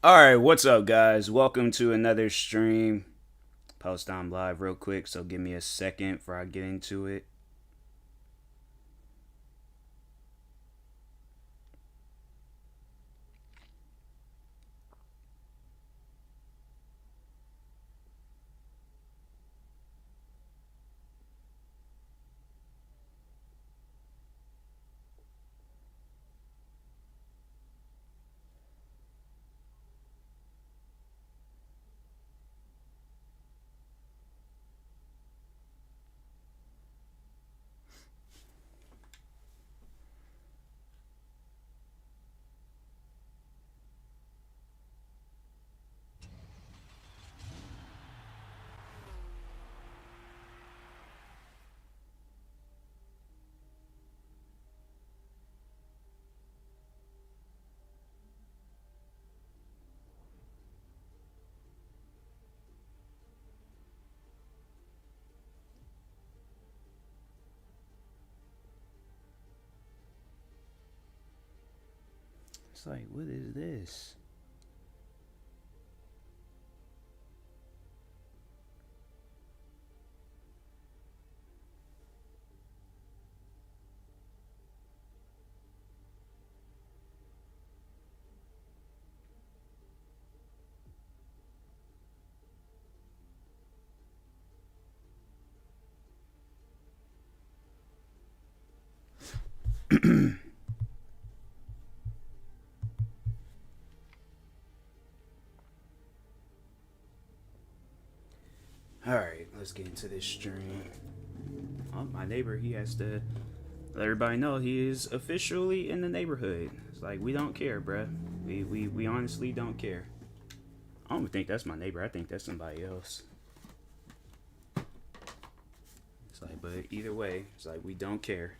Alright, what's up, guys? Welcome to another stream. Post on live real quick, so give me a second before I get into it. It's like, what is this? Alright, let's get into this stream. Oh, my neighbor, he has to let everybody know he is officially in the neighborhood. It's like, we don't care, bruh. We honestly don't care. I don't even think that's my neighbor. I think that's somebody else. It's like, but either way, it's like, we don't care.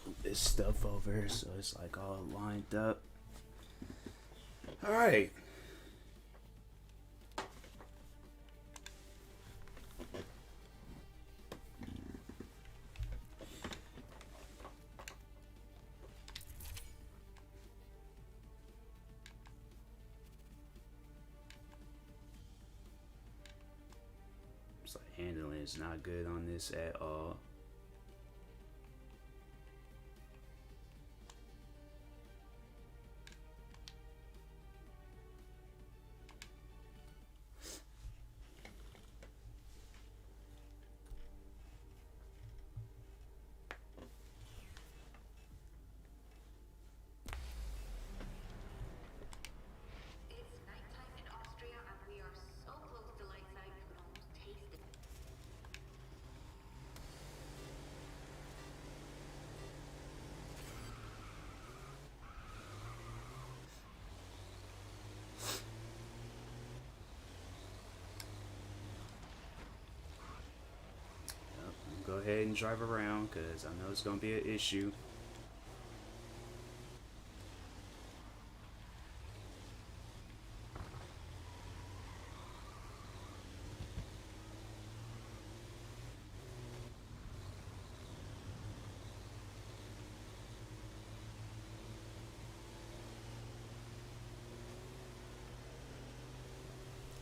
Move this stuff over so it's like all lined up. Alright. It's like handling is not good on this at all. Go ahead and drive around because I know it's going to be an issue.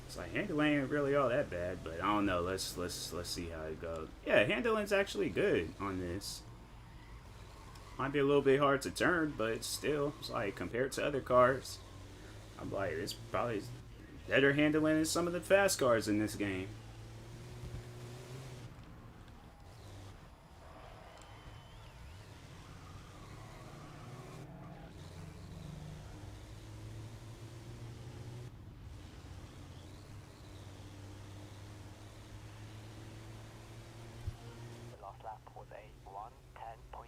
It's like handling ain't really all that bad, but I don't know. Let's see how it goes. Yeah, handling's actually good on this. Might be a little bit hard to turn, but still, it's like compared to other cars, I'm like it's probably better handling than some of the fast cars in this game. The last lap was a 1:10.8.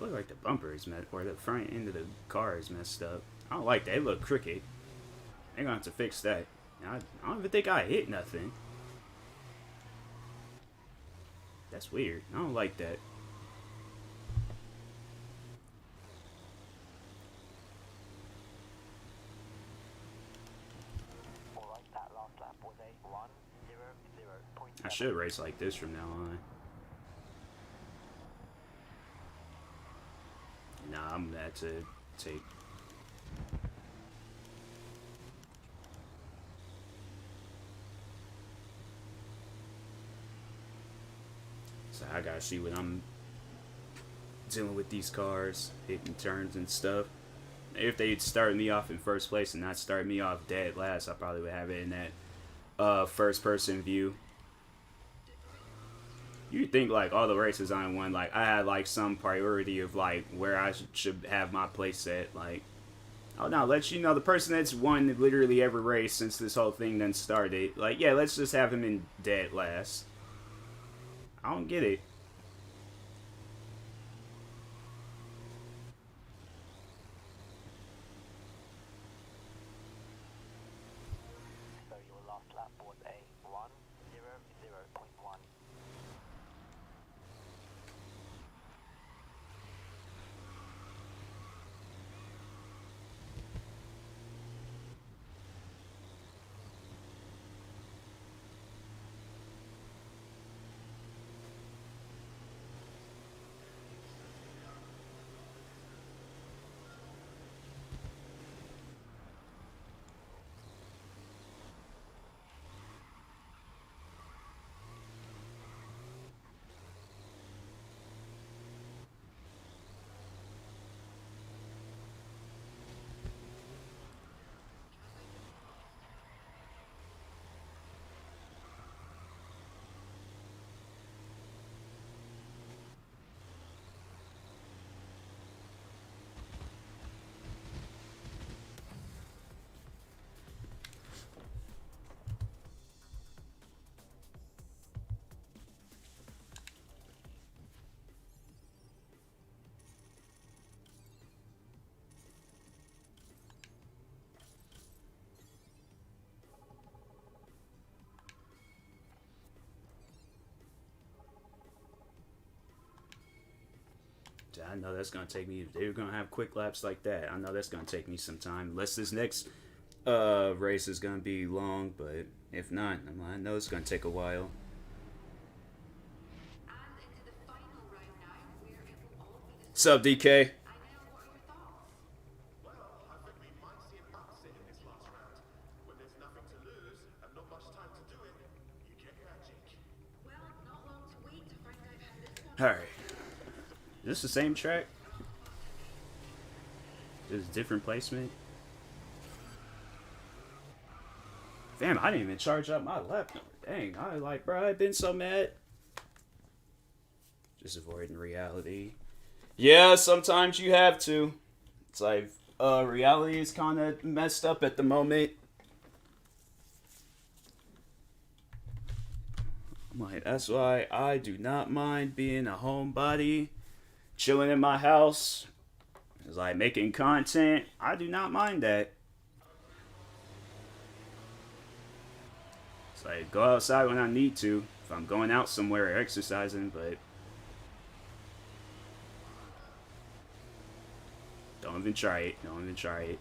It look like the bumper is messed, or the front end of the car is messed up. I don't like that. It look crooked. They're gonna have to fix that. I don't even think I hit nothing. That's weird. I don't like that. Alright, that last lap was a 1:00.7. I should race like this from now on. Nah, I'm gonna have to take. So I gotta see what I'm dealing with these cars, hitting turns and stuff. If they'd started me off in first place and not start me off dead last, I probably would have it in that first person view. You'd think like all the races I won, like I had like some priority of like where I should have my place set. Like, oh no, let you know the person that's won literally every race since this whole thing then started. Like, yeah, let's just have him in dead last. I don't get it. So your last lap was a 1:00.1. I know that's gonna take me. If they're gonna have quick laps like that, I know that's gonna take me some time. Unless this next race is gonna be long, but if not, I know it's gonna take a while. Sup, DK? All right. Is this the same track? Just different placement? Damn, I didn't even charge up my lap number. Dang, I like, bro, I've been so mad. Just avoiding reality. Yeah, sometimes you have to. It's like, reality is kind of messed up at the moment. Like, that's why I do not mind being a homebody, chilling in my house. It's like making content. I do not mind that. It's like go outside when I need to, if I'm going out somewhere or exercising, but don't even try it. Don't even try it.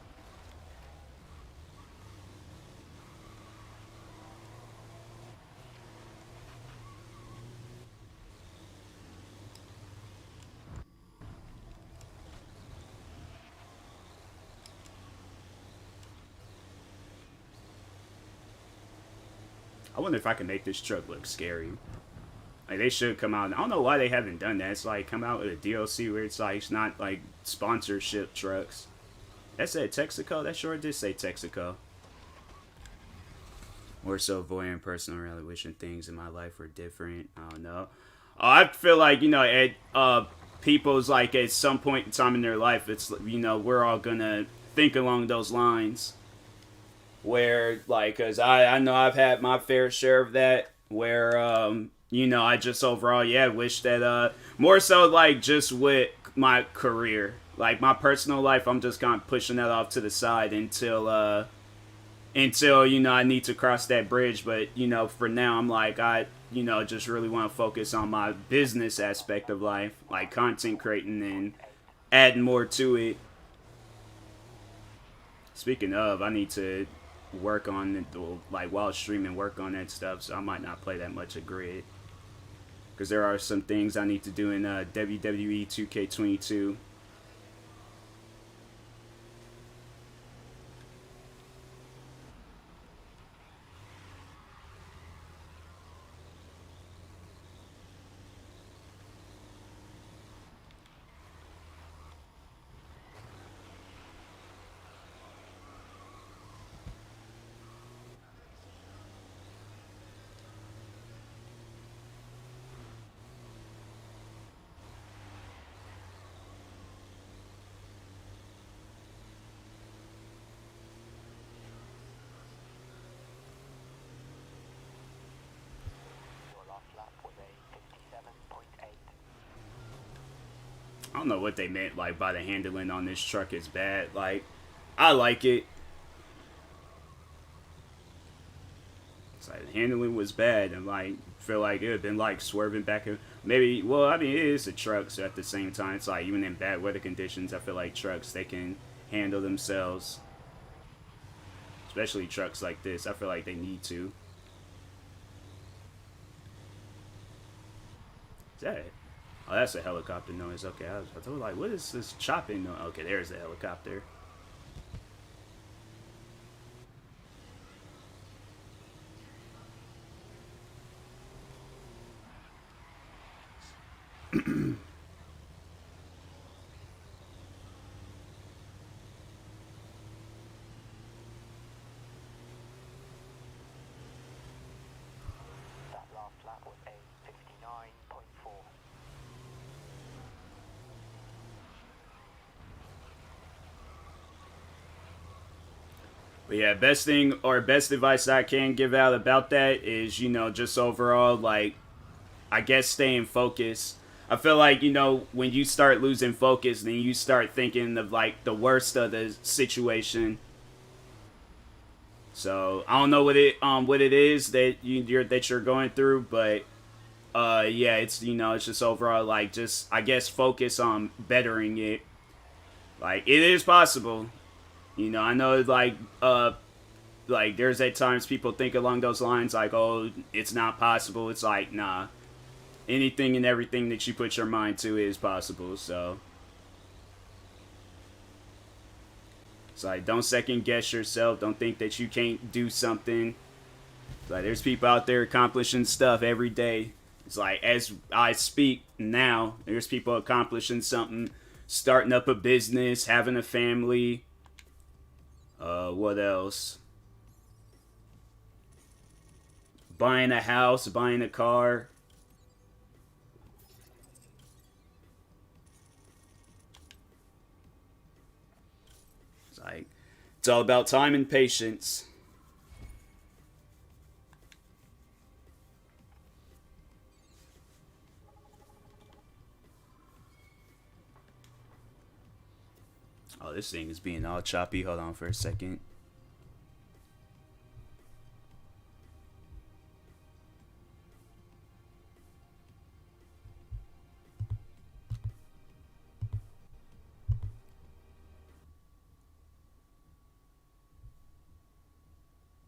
I wonder if I can make this truck look scary. Like, they should come out. I don't know why they haven't done that. It's like, come out with a DLC where it's like, it's not like sponsorship trucks. That said Texaco? That sure did say Texaco. More so avoiding personal really wishing things in my life were different. I don't know. I feel like, you know, at people's like at some point in time in their life, it's, you know, we're all gonna think along those lines. Where, like, because I know I've had my fair share of that, where, you know, I just overall, yeah, wish that, more so, like, just with, my career. Like my personal life, I'm just kind of pushing that off to the side until you know I need to cross that bridge. But you know, for now, I'm like just really want to focus on my business aspect of life, like content creating and adding more to it. Speaking of, I need to work on it, like while streaming, work on that stuff. So I might not play that much of Grid because there are some things I need to do in WWE 2K22. Your last lap was a 57.8. I don't know what they meant like by the handling on this truck is bad. Like, I like it. It's like the handling was bad, and like feel like it had been like swerving back and maybe. Well, I mean, it is a truck, so at the same time, it's like even in bad weather conditions, I feel like trucks they can handle themselves. Especially trucks like this, I feel like they need to. Is that it? Oh, that's a helicopter noise. Okay, I was like, what is this chopping noise? Okay, there's the helicopter. That last lap was a 59.4. But yeah, best thing or best advice I can give out about that is, you know, just overall, like, I guess staying focused. I feel like, you know, when you start losing focus, then you start thinking of, like, the worst of the situation. So, I don't know what it is that you're going through, but, yeah, it's, you know, it's just overall, like, just, I guess, focus on bettering it. Like, it is possible. You know, I know, like there's at times people think along those lines like, oh, it's not possible. It's like, nah, anything and everything that you put your mind to is possible. So it's like, don't second guess yourself. Don't think that you can't do something. It's like there's people out there accomplishing stuff every day. It's like as I speak now, there's people accomplishing something, starting up a business, having a family. What else? Buying a house, buying a car. It's like, it's all about time and patience. Oh, this thing is being all choppy. Hold on for a second.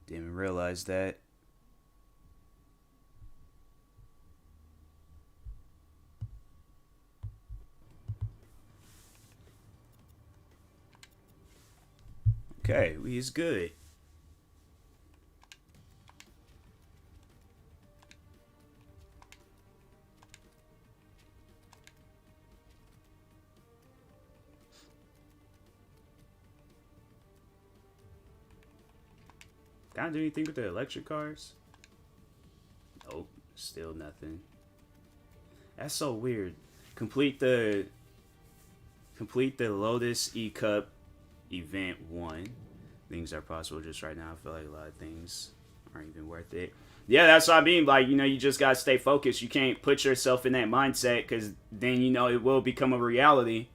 Didn't realize that. Okay, he's good. Can I do anything with the electric cars? Nope, still nothing. That's so weird. Complete the Lotus E Cup event 1. Things are possible just right now. I feel like a lot of things aren't even worth it. Yeah, that's what I mean. Like, you know, you just gotta stay focused. You can't put yourself in that mindset because then, you know, it will become a reality.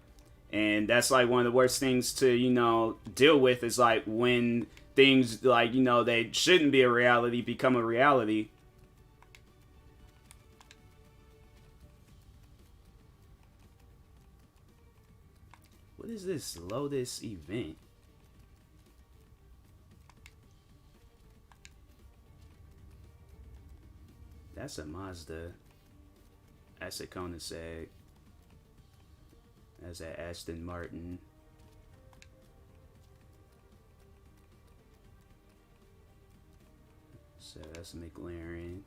And that's like one of the worst things to, you know, deal with is like when things like, you know, they shouldn't be a reality become a reality. What is this Lotus event? That's a Mazda. That's a Koenigsegg. That's a Aston Martin. So that's a McLaren.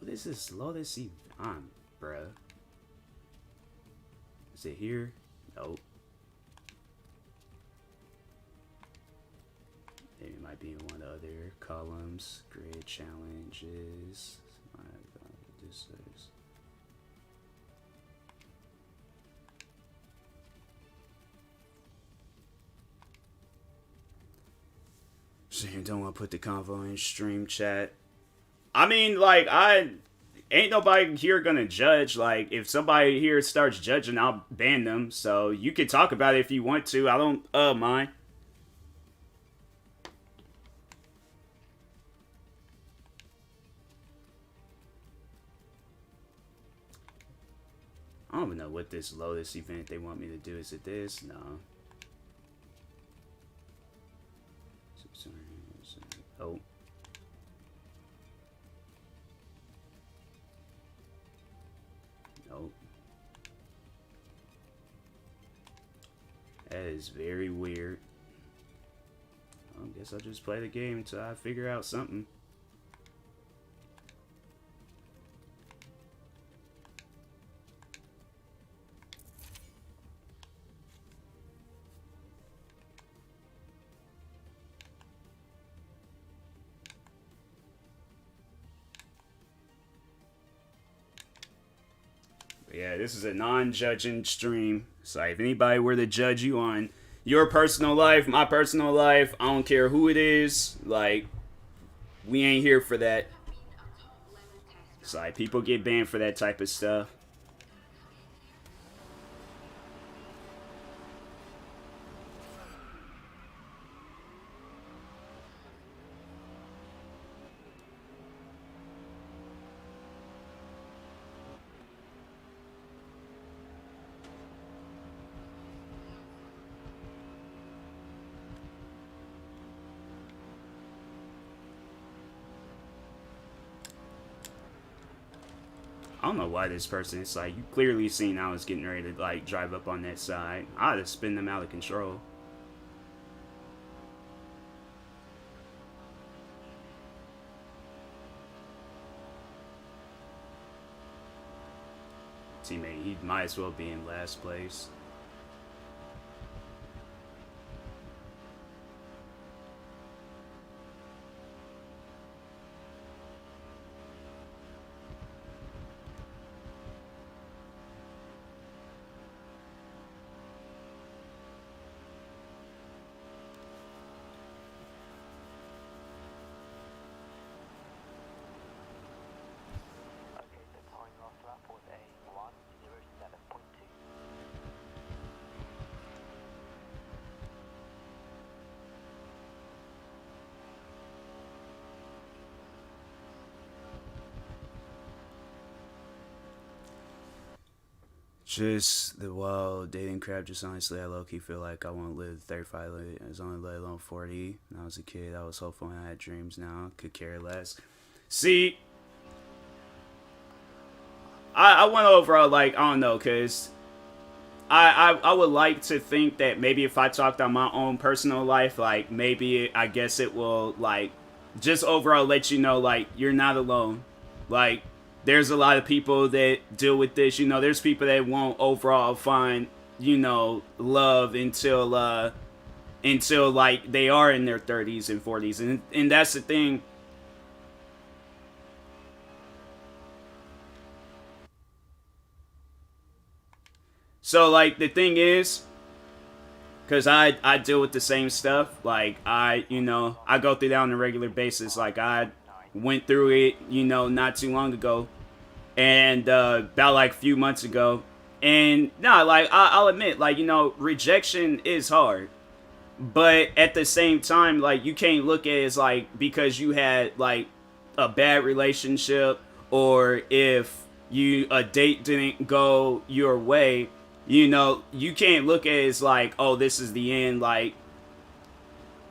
What is this Lotus event, bruh? Is it here? Nope. Maybe it might be in one of the other columns. Grid challenges. This is. So you don't want to put the convo in stream chat. I mean, like, ain't nobody here gonna judge. Like, if somebody here starts judging, I'll ban them. So you can talk about it if you want to. I don't mind. I don't even know what this Lotus event they want me to do. Is it this? No. Oh. Nope. That is very weird. I guess I'll just play the game until I figure out something. Yeah, this is a non-judging stream. So if anybody were to judge you on your personal life, my personal life, I don't care who it is, like, we ain't here for that. It's like, people get banned for that type of stuff. I don't know why this person, it's like, you clearly seen I was getting ready to, like, drive up on that side. I'd have spin them out of control. Teammate, he might as well be in last place. Just the wild dating crap. Just honestly, I low-key feel like I want to live 35. I was only let alone 40. When I was a kid, I was hopeful I had dreams. Now could care less. See, I went overall, like, I don't know, cause I would like to think that maybe if I talked on my own personal life, like, maybe I guess it will, like, just overall let you know, like, you're not alone. Like, there's a lot of people that deal with this. You know, there's people that won't overall find, you know, love until like they are in their 30s and 40s, and that's the thing. So, like, the thing is, because I deal with the same stuff. Like, you know, I go through that on a regular basis. Like, went through it, you know, not too long ago, and about like a few months ago. And no, like I'll admit, like, you know, rejection is hard, but at the same time, like, you can't look at it as like because you had like a bad relationship, or if you a date didn't go your way, you know, you can't look at it as like, oh, this is the end. Like,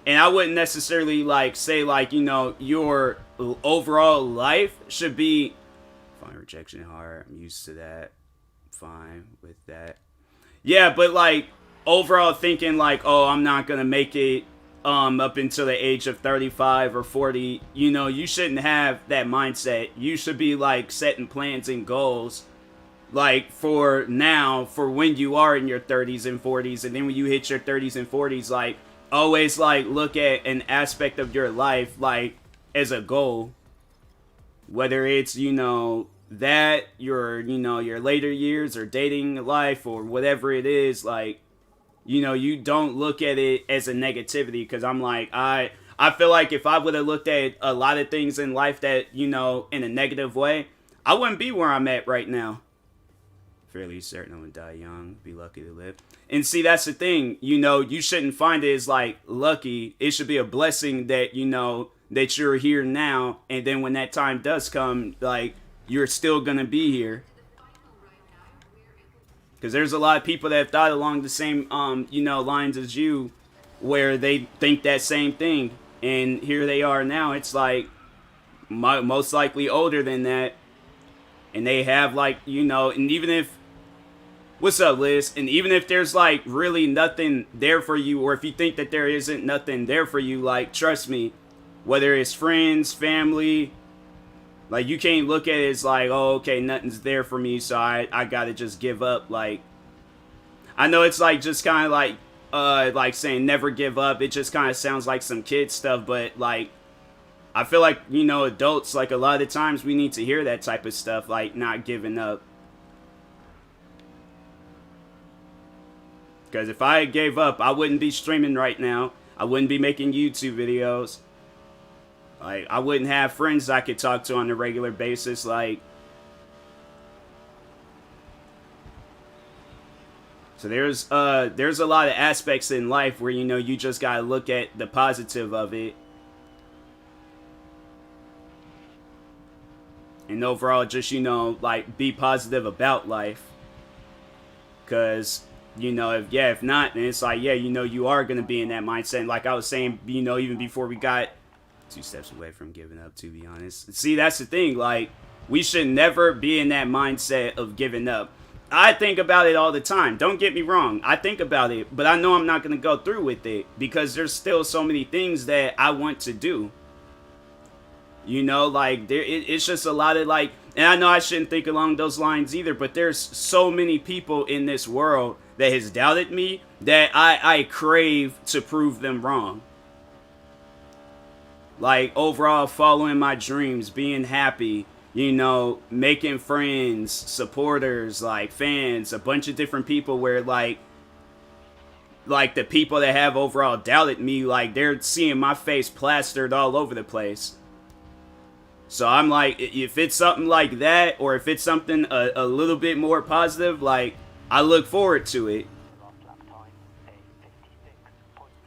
and I wouldn't necessarily like say like, you know, your overall life should be fine. Rejection hard, I'm used to that, fine with that. Yeah, but like overall thinking like, oh, I'm not gonna make it up until the age of 35 or 40, you know, you shouldn't have that mindset. You should be like setting plans and goals like for now, for when you are in your 30s and 40s, and then when you hit your 30s and 40s, like always like look at an aspect of your life like as a goal, whether it's, you know, that your, you know, your later years or dating life or whatever it is. Like, you know, you don't look at it as a negativity, because I'm like, I feel like if I would have looked at a lot of things in life that, you know, in a negative way, I wouldn't be where I'm at right now. Fairly certain I would die young, be lucky to live. And see, that's the thing, you know, you shouldn't find it as like lucky. It should be a blessing that, you know, that you're here now, and then when that time does come, like, you're still gonna be here. Because there's a lot of people that have thought along the same, you know, lines as you, where they think that same thing, and here they are now. It's like most likely older than that, and they have like, you know, and even if, what's up, Liz? And even if there's like really nothing there for you, or if you think that there isn't nothing there for you, like, trust me, whether it's friends, family, like, you can't look at it as like, oh, okay, nothing's there for me, so I gotta just give up. Like, I know it's like just kind of like saying never give up. It just kind of sounds like some kid stuff, but like, I feel like, you know, adults, like, a lot of the times we need to hear that type of stuff, like not giving up. Because if I gave up, I wouldn't be streaming right now. I wouldn't be making YouTube videos. Like, I wouldn't have friends I could talk to on a regular basis. Like, so there's a lot of aspects in life where, you know, you just gotta look at the positive of it. And overall, just, you know, like, be positive about life. Because, you know, if not, then it's like, yeah, you know, you are going to be in that mindset. And like I was saying, you know, even before we got 2 steps away from giving up, to be honest. See, that's the thing. Like, we should never be in that mindset of giving up. I think about it all the time. Don't get me wrong. I think about it, but I know I'm not going to go through with it because there's still so many things that I want to do. You know, like, it's just a lot of, like, and I know I shouldn't think along those lines either, but there's so many people in this world that has doubted me that I crave to prove them wrong. Like, overall, following my dreams, being happy, you know, making friends, supporters, like, fans, a bunch of different people where, like, the people that have overall doubted me, like, they're seeing my face plastered all over the place. So I'm like, if it's something like that, or if it's something a little bit more positive, like, I look forward to it.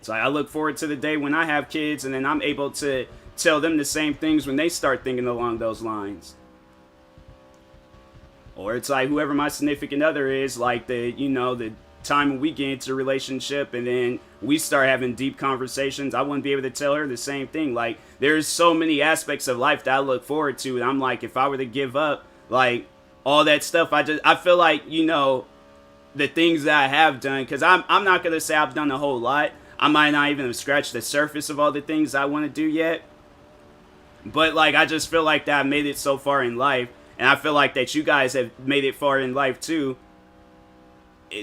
So I look forward to the day when I have kids, and then I'm able to tell them the same things when they start thinking along those lines. Or it's like whoever my significant other is, like, the, you know, the time when we get into a relationship and then we start having deep conversations, I wouldn't be able to tell her the same thing. Like, there's so many aspects of life that I look forward to, and I'm like, if I were to give up, like, all that stuff, I feel like, you know, the things that I have done, because I'm not going to say I've done a whole lot. I might not even have scratched the surface of all the things I want to do yet. But, like, I just feel like that I made it so far in life, and I feel like that you guys have made it far in life too.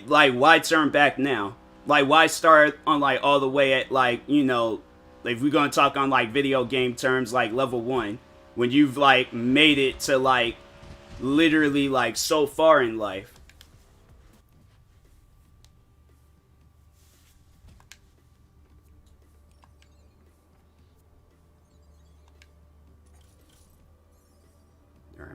Like, why turn back now? Like, why start on, like, all the way at, like, you know, if we're gonna talk on, like, video game terms, like, level 1, when you've, like, made it to, like, literally, like, so far in life.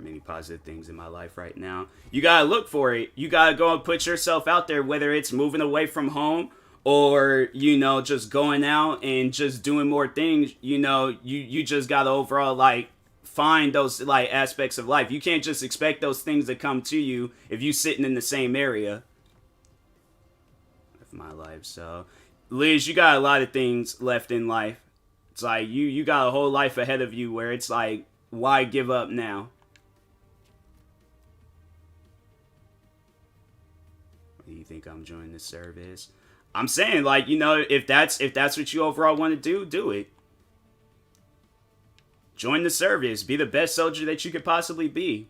aren't many positive things in my life right now. You gotta look for it. You gotta go and put yourself out there, whether it's moving away from home or, you know, just going out and just doing more things. You know, you just gotta overall, like, find those, like, aspects of life. You can't just expect those things to come to you if you sitting in the same area of my life. So, Liz, you got a lot of things left in life. It's like you got a whole life ahead of you where it's like, why give up now? Do you think I'm joining the service? I'm saying, like, you know, if that's what you overall want to do it. Join the service. Be the best soldier that you could possibly be.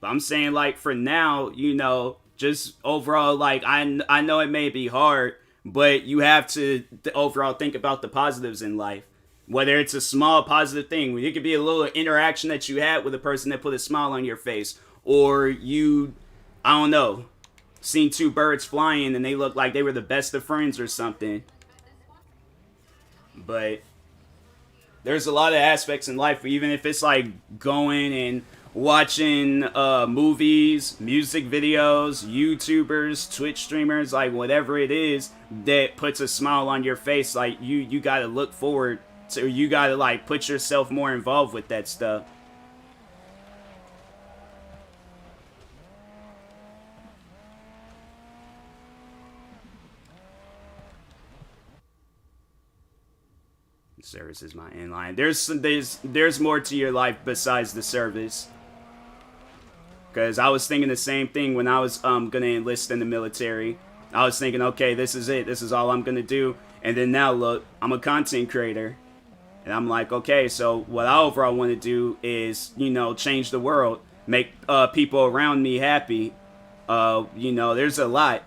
But I'm saying, like, for now, you know, just overall, like, I know it may be hard, but you have to overall think about the positives in life. Whether it's a small positive thing, it could be a little interaction that you had with a person that put a smile on your face, or you, I don't know, seen two birds flying and they look like they were the best of friends or something. But there's a lot of aspects in life, even if it's like going and watching movies, music videos, YouTubers, Twitch streamers, like whatever it is that puts a smile on your face. Like you gotta look forward to, you gotta like put yourself more involved with that stuff. Service is my inline. There's more to your life besides the service. Because I was thinking the same thing when I was gonna enlist in the military. I was thinking, okay, this is it. This is all I'm gonna do. And then now look, I'm a content creator. And I'm like, okay, so what I overall want to do is, you know, change the world, make people around me happy. You know, there's a lot.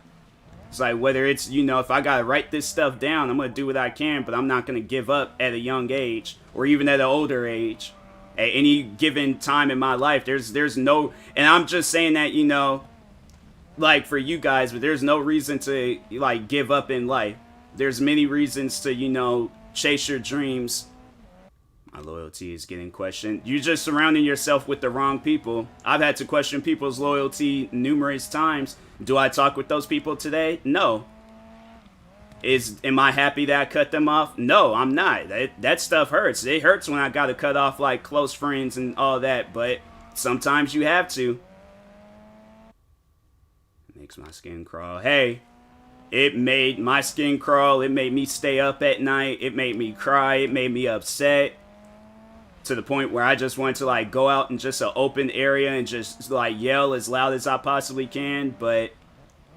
It's like, whether it's, you know, if I gotta write this stuff down, I'm gonna do what I can, but I'm not gonna give up at a young age or even at an older age. At any given time in my life, there's no, and I'm just saying that, you know, like for you guys, but there's no reason to like give up in life. There's many reasons to, you know, chase your dreams. My loyalty is getting questioned. You're just surrounding yourself with the wrong people. I've had to question people's loyalty numerous times. Do I talk with those people today? No. Am I happy that I cut them off? No, I'm not. That stuff hurts. It hurts when I gotta cut off like close friends and all that, but sometimes you have to. It makes my skin crawl. Hey, it made my skin crawl. It made me stay up at night. It made me cry. It made me upset. To the point where I just wanted to like go out in just an open area and just like yell as loud as I possibly can, but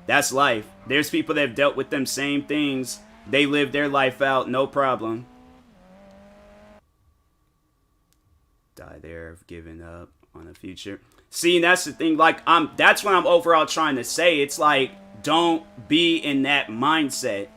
that's life. There's people that have dealt with them same things. They live their life out, no problem. Die there of giving up on a future. See, that's the thing, like that's what I'm overall trying to say. It's like, don't be in that mindset.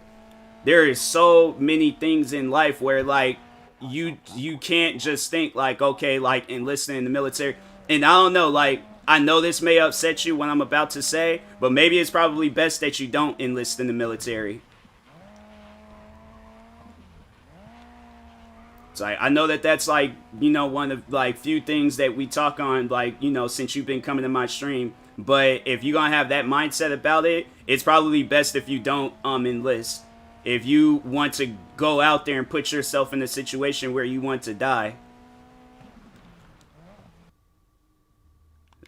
There is so many things in life where like you can't just think like, okay, like enlisting in the military. And I don't know, like, I know this may upset you what I'm about to say, but maybe it's probably best that you don't enlist in the military. So I know that that's like, you know, one of like few things that we talk on, like, you know, since you've been coming to my stream. But if you're gonna have that mindset about it, it's probably best if you don't enlist. If you want to go out there and put yourself in a situation where you want to die.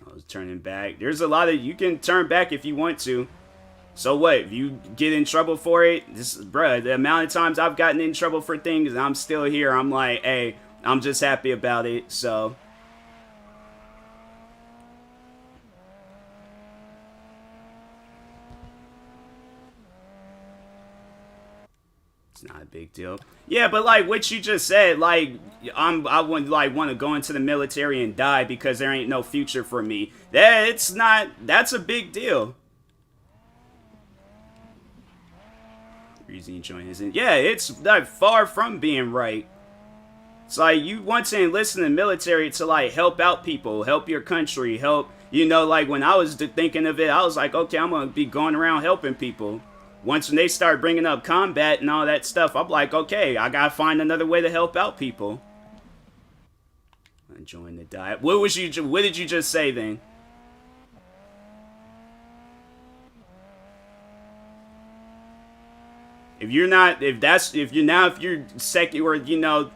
I was turning back. There's a lot of, you can turn back if you want to. So what? If you get in trouble for it, bruh, the amount of times I've gotten in trouble for things and I'm still here, I'm like, hey, I'm just happy about it, so. It's not a big deal. Yeah, but like what you just said, like I wouldn't like want to go into the military and die because there ain't no future for me. That's a big deal. Reason you join isn't. Yeah, it's like far from being right. It's like you want to enlist in the military to like help out people, help your country, help, you know, like when I was thinking of it, I was like, okay, I'm gonna be going around helping people. Once when they start bringing up combat and all that stuff, I'm like, okay, I gotta find another way to help out people. join the diet. What did you just say then? If you're second, or you know,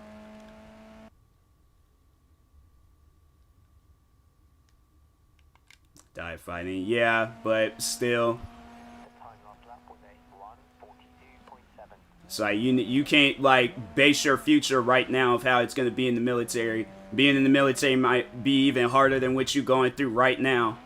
diet fighting, yeah, but still. The time last lap was a 1:42.7. So you can't like base your future right now of how it's gonna be in the military. Being in the military might be even harder than what you're going through right now.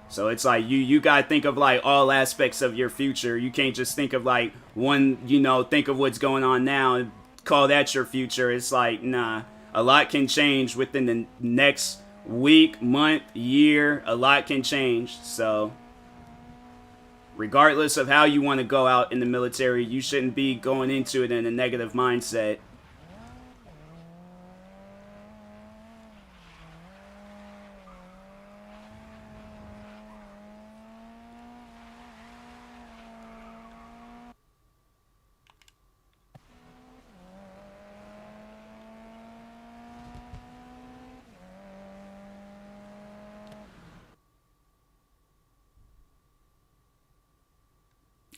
So it's like you gotta think of like all aspects of your future. You can't just think of like one, you know, think of what's going on now and call that your future. It's like, nah, a lot can change within the next week, month, year. A lot can change. So regardless of how you want to go out in the military, you shouldn't be going into it in a negative mindset.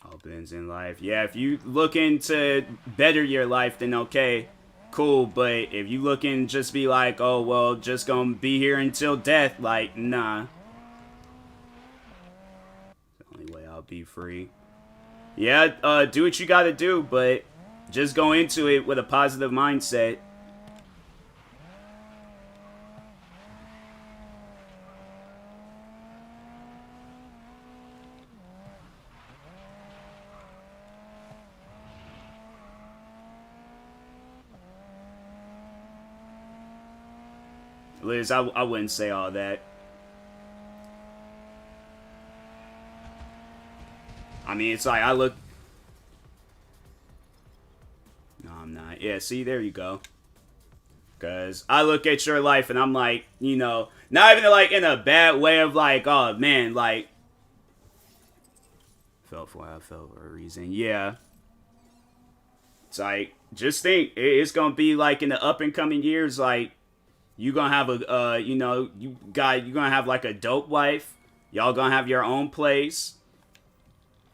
Opens in life. Yeah, if you looking to better your life, then okay, cool. But if you looking just be like, oh well, just gonna be here until death, like, nah. The only way I'll be free. Yeah, do what you gotta do, but just go into it with a positive mindset. Liz, I wouldn't say all that. I mean, it's like I look... No, I'm not. Yeah, see, there you go. Because I look at your life and I'm like, you know, not even like in a bad way of like, oh man, like... Felt for what I felt for a reason. Yeah. It's like, just think, it's going to be like in the up and coming years, like, you gonna have a, you know, you gonna have like a dope wife. Y'all gonna have your own place.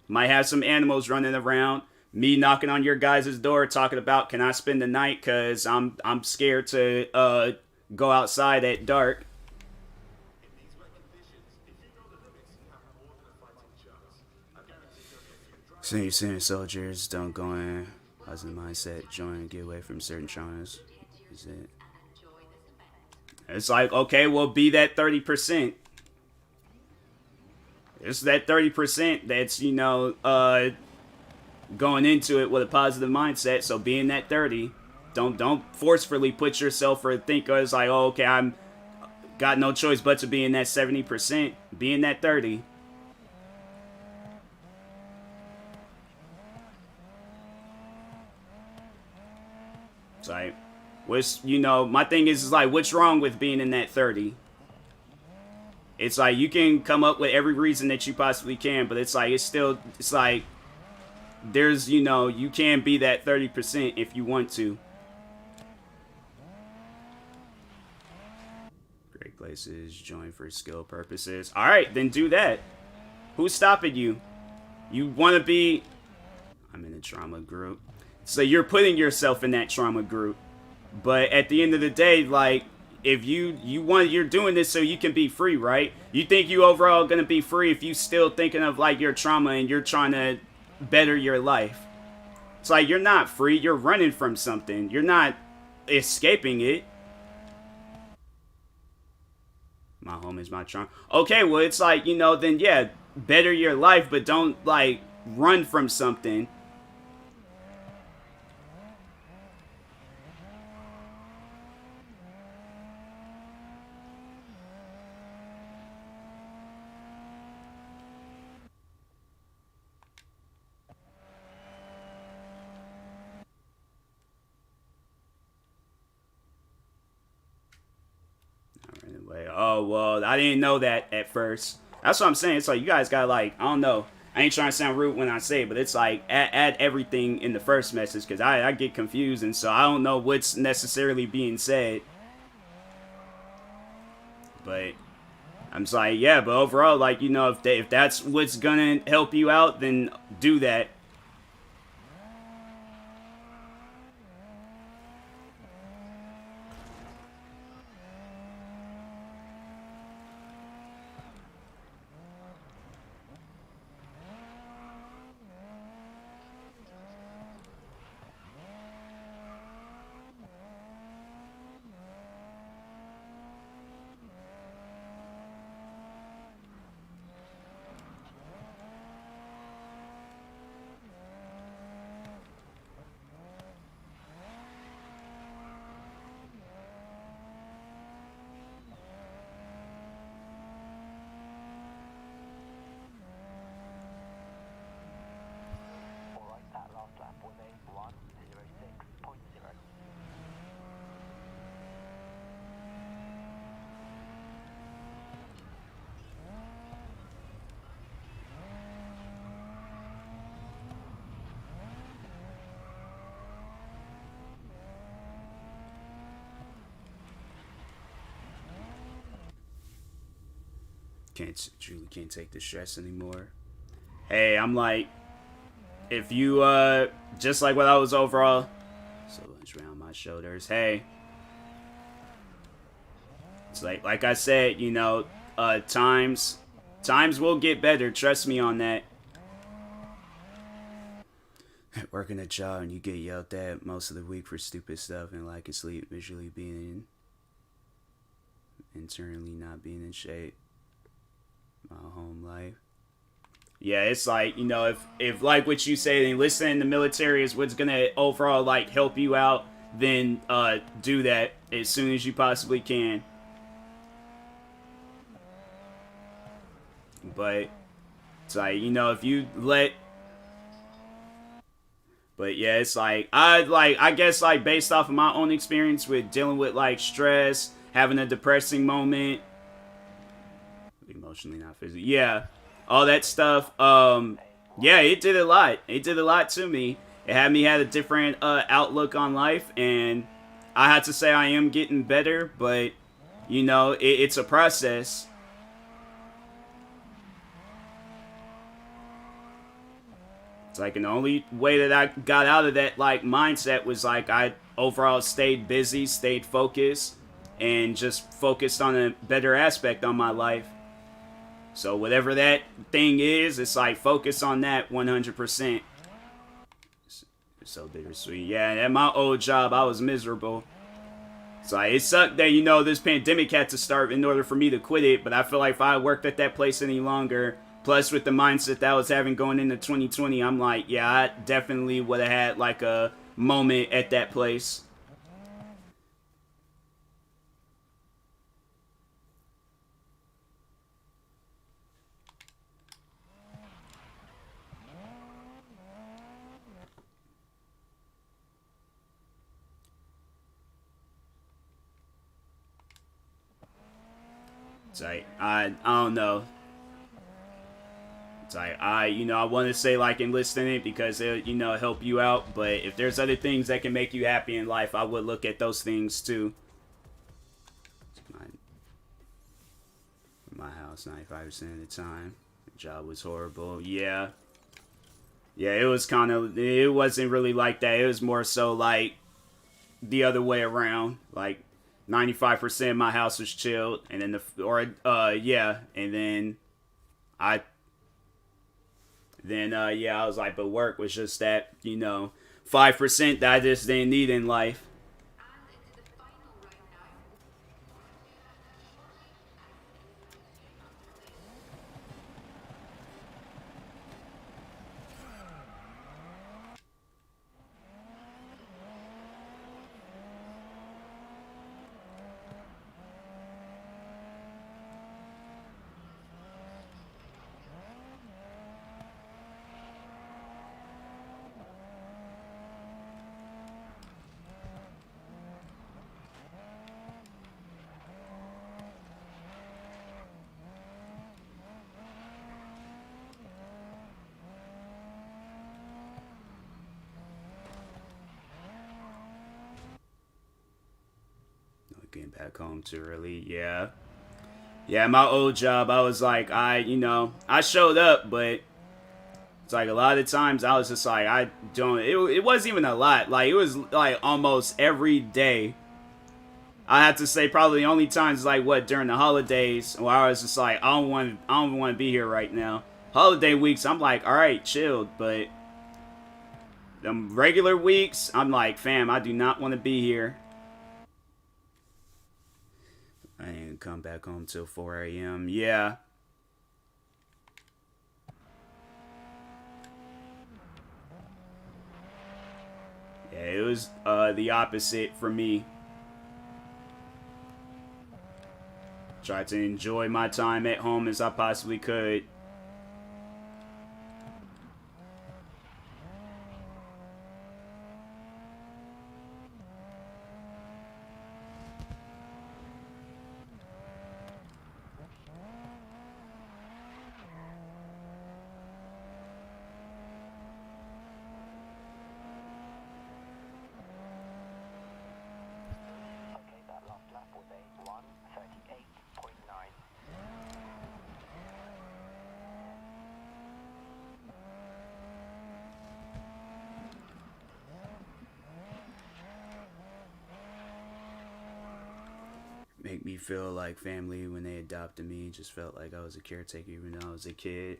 Might have some animals running around. Me knocking on your guys' door talking about, can I spend the night? Cause I'm scared to go outside at dark. Senior soldiers don't go in positive mindset, join, get away from certain traumas. Is it? It's like, okay, well, be that 30%. It's that 30% that's, you know, going into it with a positive mindset. So being that 30, don't forcefully put yourself or think it's like, oh, okay, I'm got no choice but to be in that 70%. Be in that 30. It's like, what's, you know, my thing is like, what's wrong with being in that 30? It's like, you can come up with every reason that you possibly can, but it's like, it's like, there's, you know, you can be that 30% if you want to. Great places, join for skill purposes. All right, then do that. Who's stopping you? You want to be... I'm in a trauma group. So you're putting yourself in that trauma group. But at the end of the day, like, if you're doing this so you can be free, right? You think you overall gonna be free if you still thinking of like your trauma and you're trying to better your life. It's like, you're not free, you're running from something. You're not escaping it. My home is my trauma. Okay, well, it's like, you know, then yeah, better your life, but don't like run from something. Oh, well, I didn't know that at first. That's what I'm saying. It's like, you guys got like, I don't know. I ain't trying to sound rude when I say it, but it's like, add everything in the first message, because I get confused, and so I don't know what's necessarily being said. But I'm just like, yeah, but overall, like, you know, if that's what's gonna help you out, then do that. Alright, that last lap was a 1:06.0. Truly can't take the stress anymore. Hey, I'm like, if you, just like what I was overall, so much around my shoulders. Hey, it's like I said, you know, times will get better. Trust me on that. Working a job and you get yelled at most of the week for stupid stuff and like asleep, visually being internally not being in shape. My home life. Yeah, it's like, you know, if like what you say, and listening to military is what's gonna overall like help you out, then do that as soon as you possibly can. But it's like, you know, if you let, but yeah, it's like I guess like based off of my own experience with dealing with like stress, having a depressing moment, emotionally not physically, yeah, all that stuff. Yeah, it did a lot. It did a lot to me. It had me had a different outlook on life, and I had to say I am getting better, but you know, it's a process. It's like, and the only way that I got out of that like mindset was like I overall stayed busy, stayed focused, and just focused on a better aspect on my life. So whatever that thing is, it's like focus on that 100%. It's so bittersweet. Yeah, at my old job, I was miserable. So it sucked that, you know, this pandemic had to start in order for me to quit it. But I feel like if I worked at that place any longer, plus with the mindset that I was having going into 2020, I'm like, yeah, I definitely would have had like a moment at that place. It's like, I don't know. It's like, you know, I want to say like enlisting it because it, you know, help you out. But if there's other things that can make you happy in life, I would look at those things too. My house 95% of the time. The job was horrible. Yeah. Yeah, it was kind of, it wasn't really like that. It was more so like the other way around. Like 95% of my house was chilled. And then yeah. And then yeah, I was like, but work was just that, you know, 5% that I just didn't need in life. Getting back home too early, yeah. Yeah, my old job, I was like, I showed up, but it's like a lot of times I was just like, I don't, it wasn't even a lot. Like, it was like almost every day. I have to say probably the only times like what during the holidays where I was just like, I don't want to be here right now. Holiday weeks, I'm like, all right, chilled, but them regular weeks, I'm like, fam, I do not want to be here. I ain't come back home till 4 a.m. Yeah. Yeah, it was the opposite for me. Tried to enjoy my time at home as I possibly could. Okay, that last lap was a 1:38.9. Make me feel like family when they adopted me. Just felt like I was a caretaker even though I was a kid.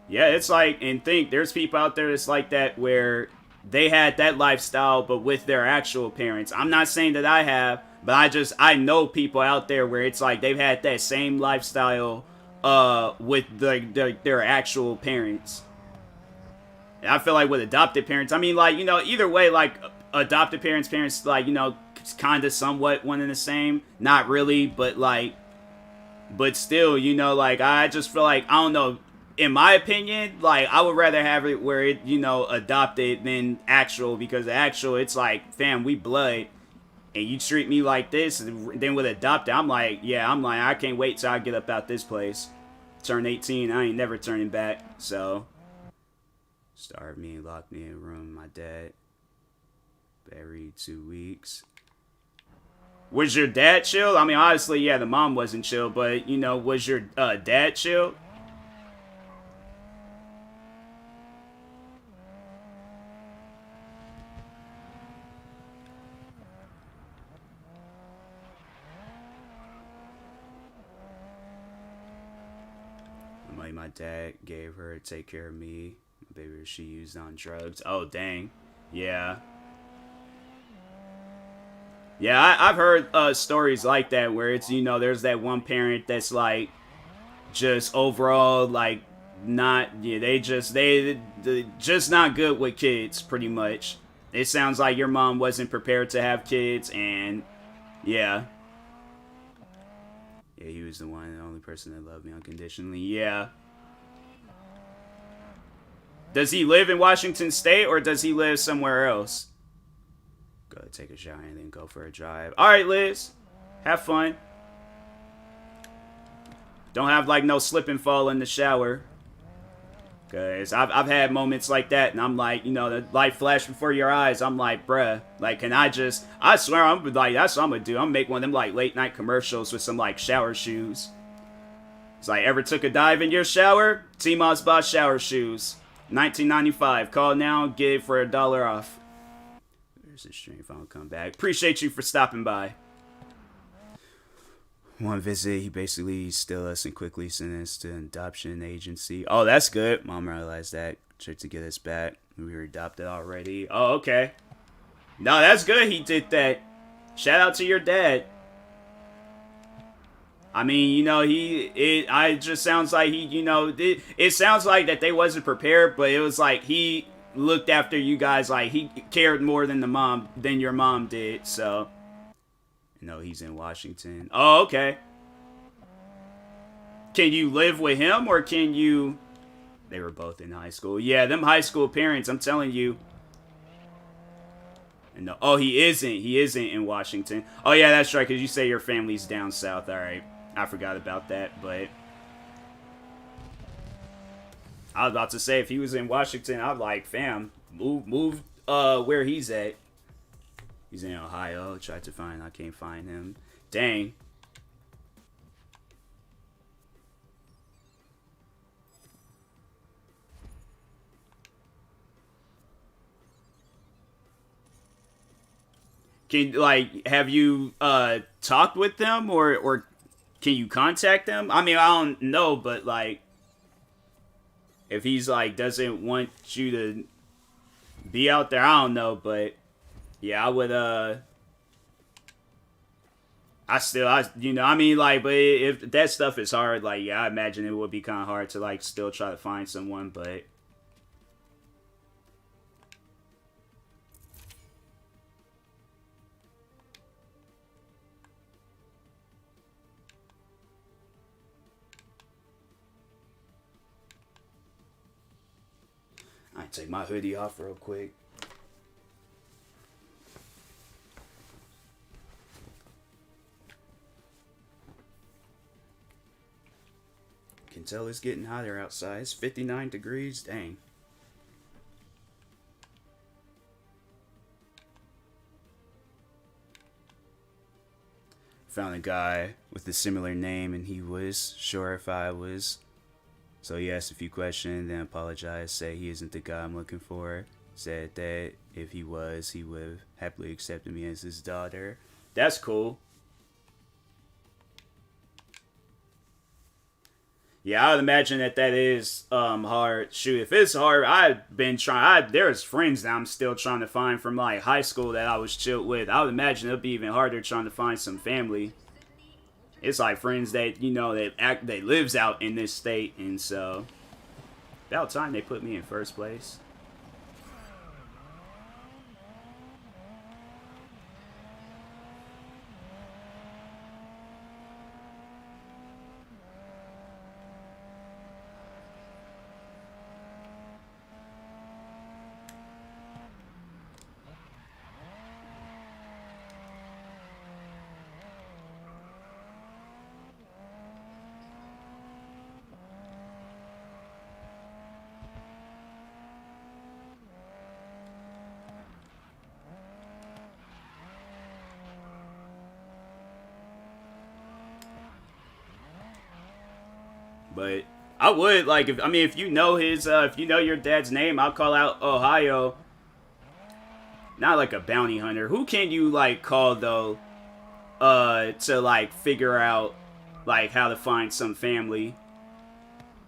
Yeah, it's like, and think, there's people out there that's like that where they had that lifestyle but with their actual parents. I'm not saying that I have, but I know people out there where it's like they've had that same lifestyle with their actual parents. And I feel like with adopted parents, I mean, like, either way, like adopted parents, like, kind of somewhat one and the same. Not really, but like, but still, like, I just feel like, I don't know, in my opinion, like, I would rather have it where it, adopted than actual, because the actual, it's like, fam, we blood, and you treat me like this, and then with adopted, I'm like, I can't wait till I get up out this place. Turn 18, I ain't never turning back, so. Starved me, locked me in a room with my dad. Every 2 weeks. Was your dad chill? I mean, obviously, yeah, the mom wasn't chill, but, was your dad chill? The money my dad gave her to take care of me. My baby she used on drugs. Oh, dang. Yeah. Yeah, I've heard stories like that where it's, there's that one parent that's like just overall like not, yeah, they just not good with kids pretty much. It sounds like your mom wasn't prepared to have kids, and yeah. Yeah, he was the one, the only person that loved me unconditionally. Yeah. Does he live in Washington State or does he live somewhere else? Go take a shower and then go for a drive. All right, Liz. Have fun. Don't have like no slip and fall in the shower. Cause I've had moments like that, and I'm like, the light flash before your eyes. I'm like, bruh, like, can I swear, I'm like, that's what I'm gonna do. I'm gonna make one of them like late night commercials with some like shower shoes. It's like, ever took a dive in your shower? TMossBoss shower shoes, $19.95. Call now, get it for $1 off. There's the stream if I don't come back. Appreciate you for stopping by. One visit, he basically stole us and quickly sent us to an adoption agency. Oh, that's good. Mom realized that. Tried to get us back. We were adopted already. Oh, okay. No, that's good he did that. Shout out to your dad. I mean, it just sounds like it sounds like that they wasn't prepared, but it was like he looked after you guys, like he cared more than your mom did, so. No, he's in Washington. Oh, okay. Can you live with him or can you... They were both in high school. Yeah, them high school parents, I'm telling you. No, oh, he isn't. He isn't in Washington. Oh, yeah, that's right, because you say your family's down south. All right. I forgot about that, but... I was about to say, if he was in Washington, I'd like, fam, move where he's at. He's in Ohio. Tried to find. I can't find him. Dang. Can like have you talked with them or can you contact them? I mean, I don't know, but like if he's like doesn't want you to be out there, I don't know, but yeah, I would I mean, like, but if that stuff is hard, like, yeah, I imagine it would be kind of hard to, like, still try to find someone, but. I take my hoodie off real quick. Can tell it's getting hotter outside. It's 59 degrees. Dang. Found a guy with a similar name, and he was sure if I was. So he asked a few questions, then apologized, said he isn't the guy I'm looking for. Said that if he was, he would have happily accepted me as his daughter. That's cool. Yeah, I would imagine that is hard. Shoot, if it's hard, I've been trying. There's friends that I'm still trying to find from like high school that I was chilled with. I would imagine it'll be even harder trying to find some family. It's like friends that that lives out in this state, and so about time they put me in first place. But I would like if you know if you know your dad's name, I'll call out Ohio. Not like a bounty hunter. Who can you like call though? To like figure out like how to find some family.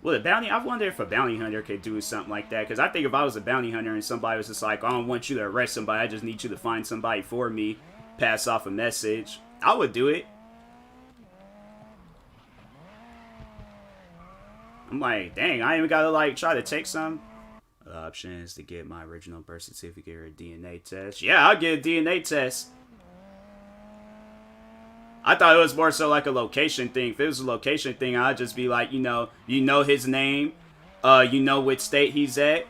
Well, I wonder if a bounty hunter could do something like that. Because I think if I was a bounty hunter and somebody was just like, I don't want you to arrest somebody, I just need you to find somebody for me, pass off a message, I would do it. I'm like, dang, I even gotta like try to take some options to get my original birth certificate or a DNA test. Yeah, I'll get a DNA test. I thought it was more so like a location thing. If it was a location thing, I'd just be like, you know his name, you know which state he's at.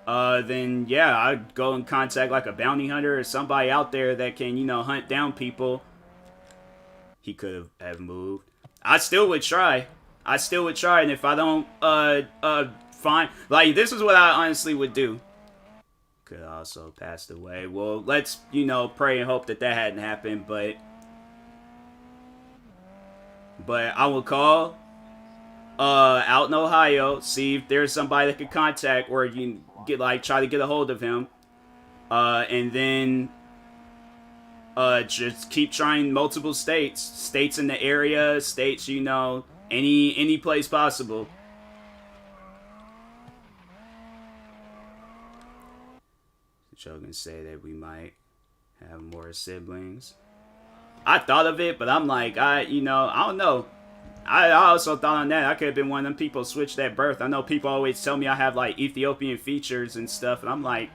Then yeah, I'd go and contact like a bounty hunter or somebody out there that can, hunt down people. He could have moved. I still would try. And if I don't find like this is what I honestly would do. Could have also passed away. Well, let's pray and hope that hadn't happened, but I will call out in Ohio, see if there's somebody that could contact or you can try to get a hold of him. And then just keep trying multiple states in the area, states, any place possible. Shogun say that we might have more siblings. I thought of it, but I'm like, I don't know. I also thought on that. I could have been one of them people switched at birth. I know people always tell me I have like Ethiopian features and stuff, and I'm like,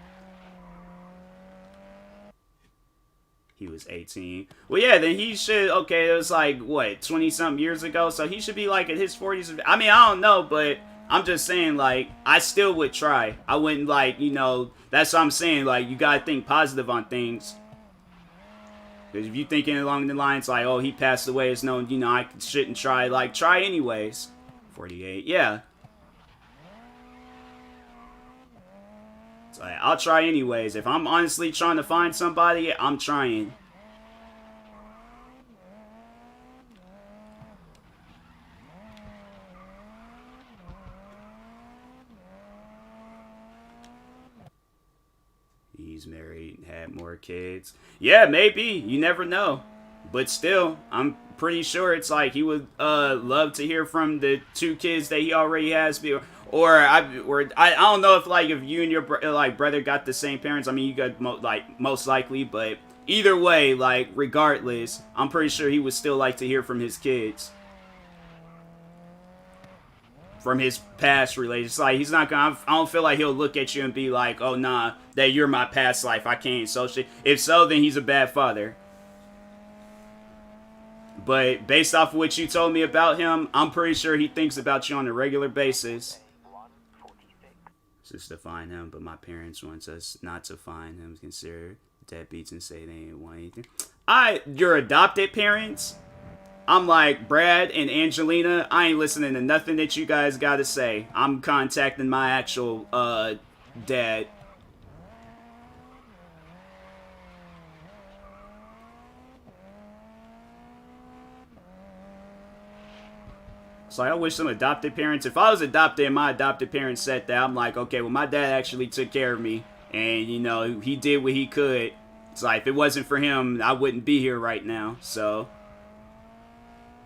he was 18. Well, yeah, then he should. Okay, it was like what 20-something years ago, so he should be like in his 40s. I mean, I don't know, but I'm just saying, like, I still would try. I wouldn't like, that's what I'm saying. Like, you gotta think positive on things. Because if you're thinking along the lines like, oh, he passed away, it's known, I shouldn't try. Like, try anyways. 48, yeah. It's like, I'll try anyways. If I'm honestly trying to find somebody, I'm trying. he's married, had more kids. Yeah, maybe. You never know. But still, I'm pretty sure it's like he would love to hear from the 2 kids that he already has. Or I don't know if like if you and your brother got the same parents. I mean, you got most likely, but either way, like regardless, I'm pretty sure he would still like to hear from his kids, from his past relations. Like he's not gonna. I don't feel like he'll look at you and be like, "Oh nah, that you're my past life. I can't associate." If so, then he's a bad father. But based off of what you told me about him, I'm pretty sure he thinks about you on a regular basis. Just to find him, but my parents wants us not to find him. Consider deadbeats and say they ain't want anything. Your adopted parents? I'm like, Brad and Angelina, I ain't listening to nothing that you guys gotta say. I'm contacting my actual, dad. So I wish some adopted parents, if I was adopted and my adopted parents said that, I'm like, okay, well, my dad actually took care of me. And, you know, he did what he could. It's like, if it wasn't for him, I wouldn't be here right now. So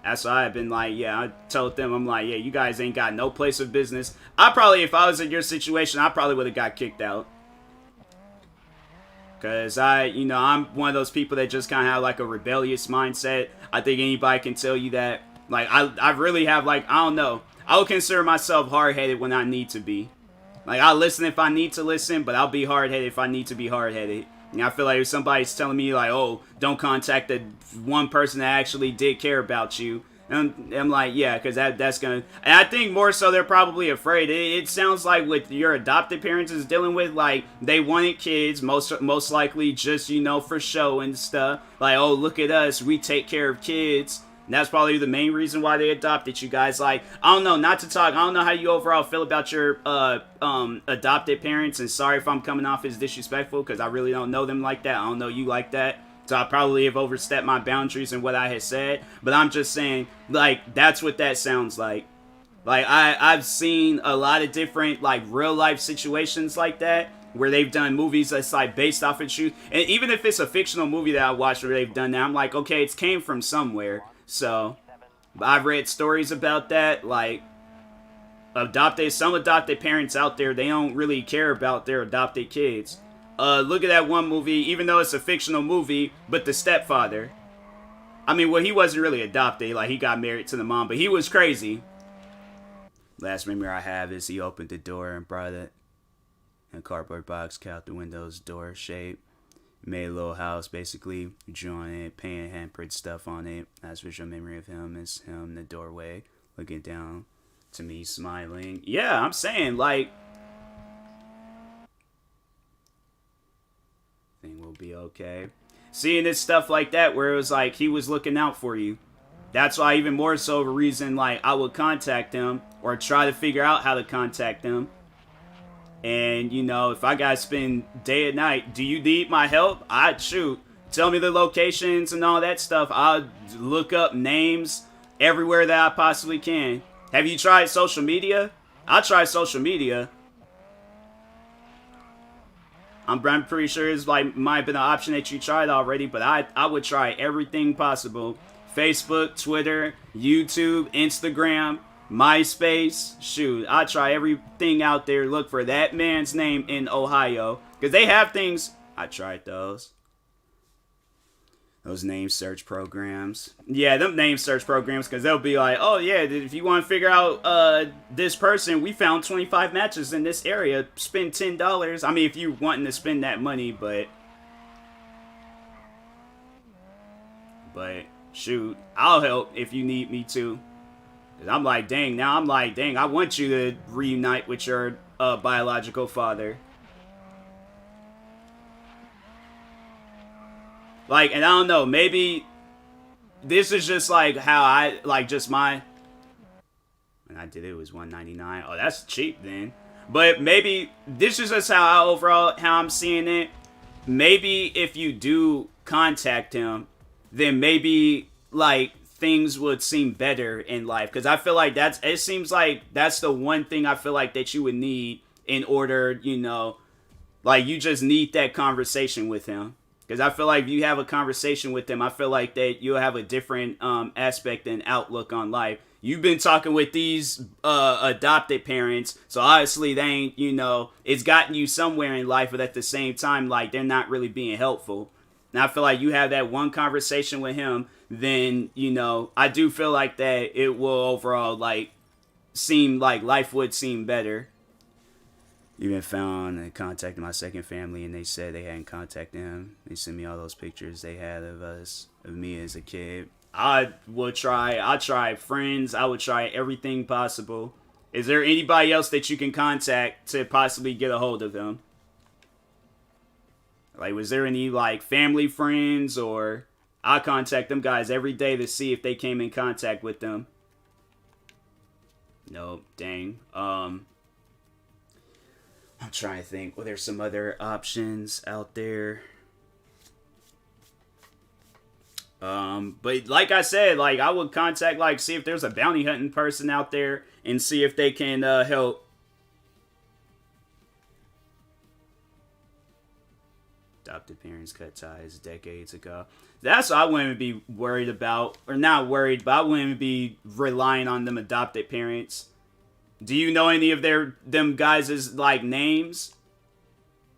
that's why I've been like, yeah, I told them, I'm like, yeah, you guys ain't got no place of business. If I was in your situation, I probably would have got kicked out. Because I'm one of those people that just kind of have like a rebellious mindset. I think anybody can tell you that. Like, I really have, like, I don't know. I would consider myself hard-headed when I need to be. Like, I'll listen if I need to listen, but I'll be hard-headed if I need to be hard-headed. And I feel like if somebody's telling me, like, oh, don't contact the one person that actually did care about you, and I'm like, yeah, because that's going to... And I think more so they're probably afraid. It sounds like what your adopted parents is dealing with, like, they wanted kids, most likely just, for show and stuff. Like, oh, look at us, we take care of kids. And that's probably the main reason why they adopted you guys. Like, I don't know, I don't know how you overall feel about your adopted parents, and sorry if I'm coming off as disrespectful, because I really don't know them like that. I don't know you like that. So I probably have overstepped my boundaries in what I had said. But I'm just saying, like, that's what that sounds like. Like, I've seen a lot of different, like, real-life situations like that, where they've done movies that's, like, based off of truth. And even if it's a fictional movie that I watched where they've done that, I'm like, okay, it came from somewhere. So, I've read stories about that, like, some adopted parents out there, they don't really care about their adopted kids. Look at that one movie, even though it's a fictional movie, but The Stepfather. I mean, well, he wasn't really adopted, like, he got married to the mom, but he was crazy. Last memory I have is he opened the door and brought it in a cardboard box, cut out the windows, door shape. Made a little house, basically, drew on it, painted handprint stuff on it. That's visual memory of him, is him in the doorway, looking down to me, smiling. Yeah, I'm saying, like, thing will be okay. Seeing this stuff like that, where it was like, he was looking out for you. That's why even more so of a reason, like, I would contact him, or try to figure out how to contact him. And, if I gotta spend day and night, do you need my help? Shoot. Tell me the locations and all that stuff. I'll look up names everywhere that I possibly can. Have you tried social media? I'll try social media. I'm pretty sure it's like might have been an option that you tried already, but I would try everything possible. Facebook, Twitter, YouTube, Instagram, MySpace, shoot, I try everything out there. Look for that man's name in Ohio, because they have things. I tried those name search programs. Yeah, them name search programs, because they'll be like, oh yeah, if you want to figure out this person, we found 25 matches in this area, spend $10. I mean, if you wanting to spend that money, but shoot, I'll help if you need me to. I'm like, dang, I want you to reunite with your biological father. Like, and I don't know, maybe this is just like how I, like, just my, when I did it was $199. Oh, that's cheap then. But maybe this is just how I'm seeing it. Maybe if you do contact him, then maybe, like, things would seem better in life, because I feel like it seems like that's the one thing I feel like that you would need in order, Like, you just need that conversation with him. Because I feel like if you have a conversation with him, I feel like that you'll have a different aspect and outlook on life. You've been talking with these adopted parents, so obviously they ain't, you know, it's gotten you somewhere in life, but at the same time, like, they're not really being helpful. And I feel like you have that one conversation with him, then, you know, I do feel like that it will overall, like, seem like life would seem better. Even found and contacted my second family, and they said they hadn't contacted him. They sent me all those pictures they had of me as a kid. I'll try friends. I would try everything possible. Is there anybody else that you can contact to possibly get a hold of him? Like, was there any, like, family friends, or I contact them guys every day to see if they came in contact with them. Nope, dang. I'm trying to think. Well, there's some other options out there. But like I said, like, I would contact, like, see if there's a bounty hunting person out there and see if they can help. Adopted parents cut ties decades ago. That's what I wouldn't be worried about, or not worried, but I wouldn't be relying on them adopted parents. Do you know any of them guys' like names?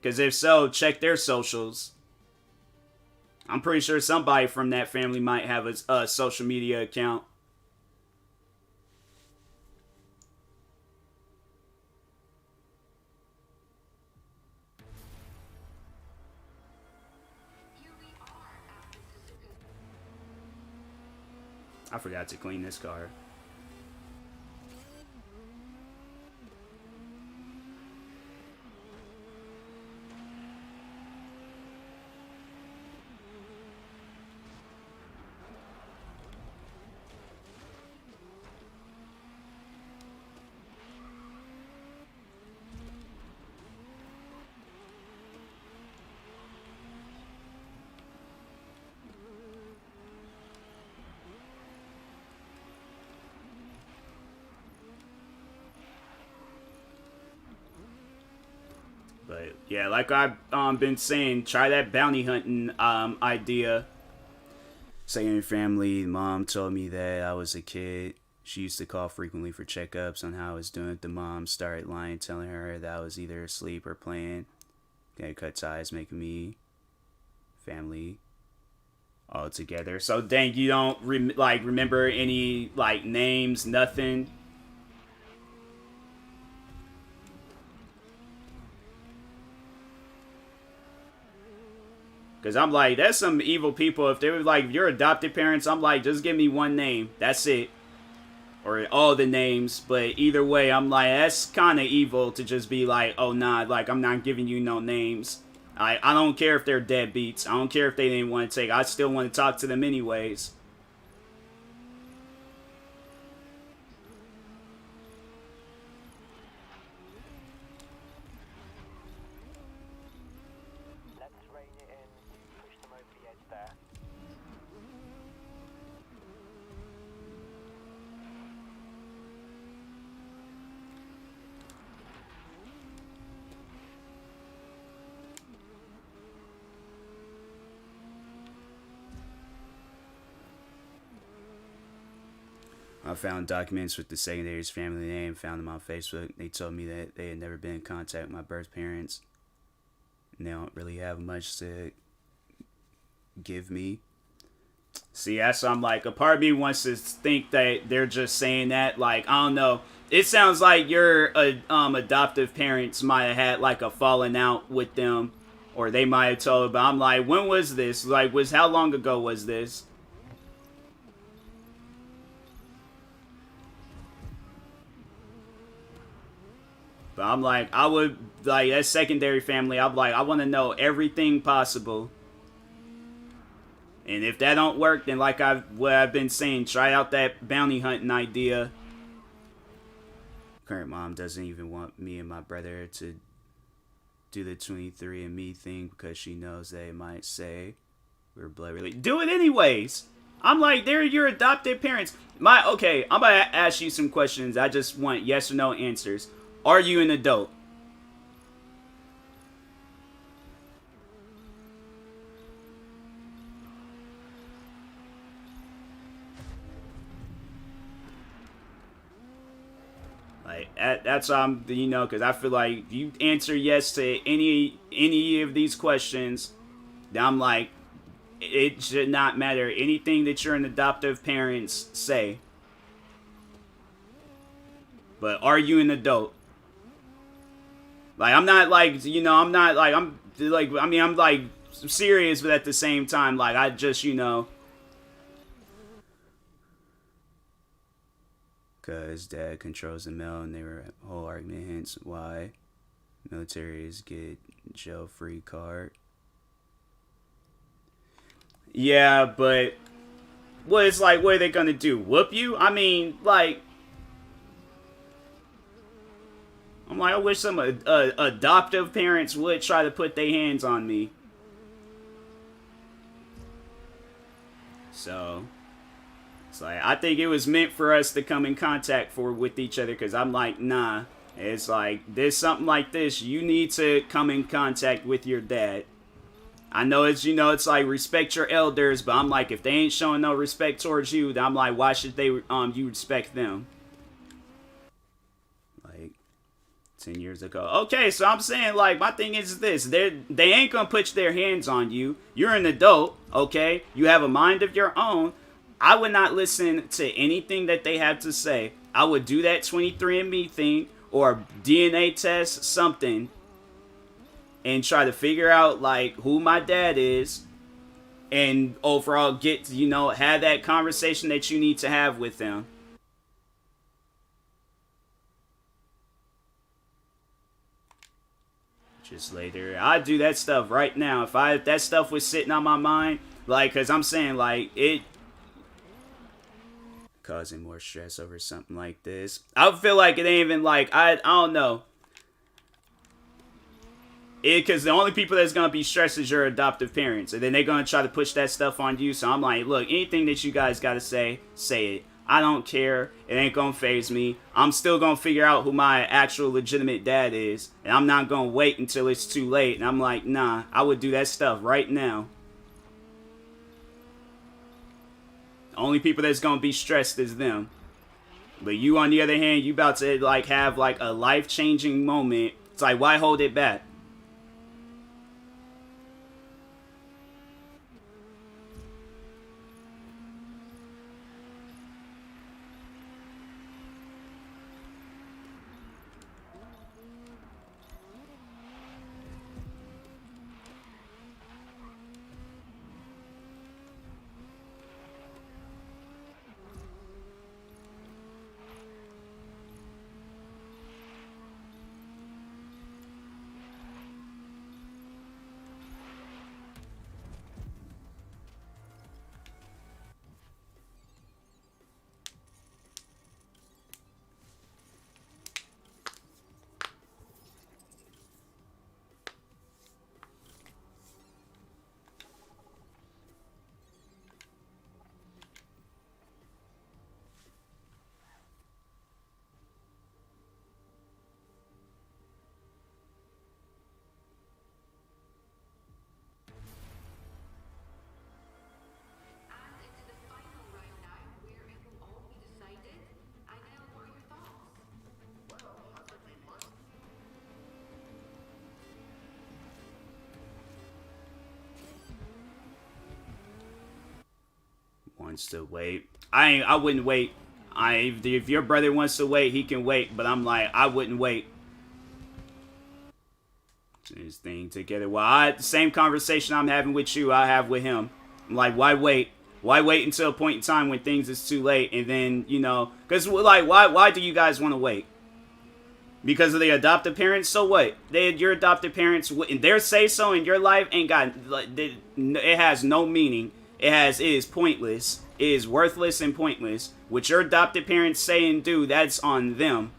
Because if so, check their socials. I'm pretty sure somebody from that family might have a social media account. I forgot to clean this car. But yeah, like I've been saying, try that bounty hunting idea. Saying family, mom told me that I was a kid. She used to call frequently for checkups on how I was doing. The mom started lying, telling her that I was either asleep or playing. Got cut ties, making me family all together. So dang, you don't remember any like names, nothing. Because I'm like, that's some evil people. If they were like, your adopted parents, I'm like, just give me one name. That's it. Or all the names. But either way, I'm like, that's kind of evil to just be like, oh, nah, like, I'm not giving you no names. I don't care if they're deadbeats. I don't care if they didn't want to take. I still want to talk to them anyways. I found documents with the secondary's family name, found them on Facebook. They told me that they had never been in contact with my birth parents. And they don't really have much to give me. See, that's what I'm like. A part of me wants to think that they're just saying that. Like, I don't know. It sounds like your adoptive parents might have had like a falling out with them. Or they might have told, but I'm like, when was this? Like, how long ago was this? But I'm like, I would, like, that secondary family, I'm like, I want to know everything possible. And if that don't work, then like what I've been saying, try out that bounty hunting idea. Current mom doesn't even want me and my brother to do the 23andMe thing because she knows they might say we're blood related. Do it anyways. I'm like, they're your adopted parents. Okay, I'm going to ask you some questions. I just want yes or no answers. Are you an adult? That's you know, because I feel like you answer yes to any of these questions, then I'm like, it should not matter anything that your adoptive parents say. But are you an adult? Like, I'm not like, you know, I'm not like, I'm like, I mean, I'm like serious, but at the same time, like, I just, you know, because dad controls the mail and they were a whole argument, hence why militaries get jail-free card. Yeah, but what it's like, what are they gonna do? Whoop you? I mean, like, I'm like, I wish some adoptive parents would try to put their hands on me. So, it's like, I think it was meant for us to come in contact with each other, because I'm like, nah. It's like, there's something like this, you need to come in contact with your dad. I know it's, you know, it's like, respect your elders, but I'm like, if they ain't showing no respect towards you, then I'm like, why should they, you respect them? Like, 10 years ago. Okay, so I'm saying, like, my thing is this. They ain't gonna put their hands on you. You're an adult, okay? You have a mind of your own. I would not listen to anything that they have to say. I would do that 23andMe thing or DNA test, something, and try to figure out, like, who my dad is, and overall get to, you know, have that conversation that you need to have with them. Just later, I'd do that stuff right now. If that stuff was sitting on my mind, like, because I'm saying, like, it causing more stress over something like this. I feel like it ain't even, like, I don't know. Because the only people that's going to be stressed is your adoptive parents. And then they're going to try to push that stuff on you. So I'm like, look, anything that you guys got to say it. I don't care. It ain't going to faze me. I'm still going to figure out who my actual legitimate dad is. And I'm not going to wait until it's too late. And I'm like, nah, I would do that stuff right now. The only people that's going to be stressed is them. But you, on the other hand, you about to, like, have, like, a life-changing moment. It's like, why hold it back? Wants to wait. I wouldn't wait. If your brother wants to wait, he can wait. But I'm like, I wouldn't wait. This thing together. Well, the same conversation I'm having with you, I have with him. I'm like, why wait? Why wait until a point in time when things is too late? And then, you know, because, like, why do you guys want to wait? Because of the adoptive parents? So what? Your adoptive parents, their say-so in your life ain't got, it has no meaning. It is pointless. It is worthless and pointless. What your adopted parents say and do, that's on them.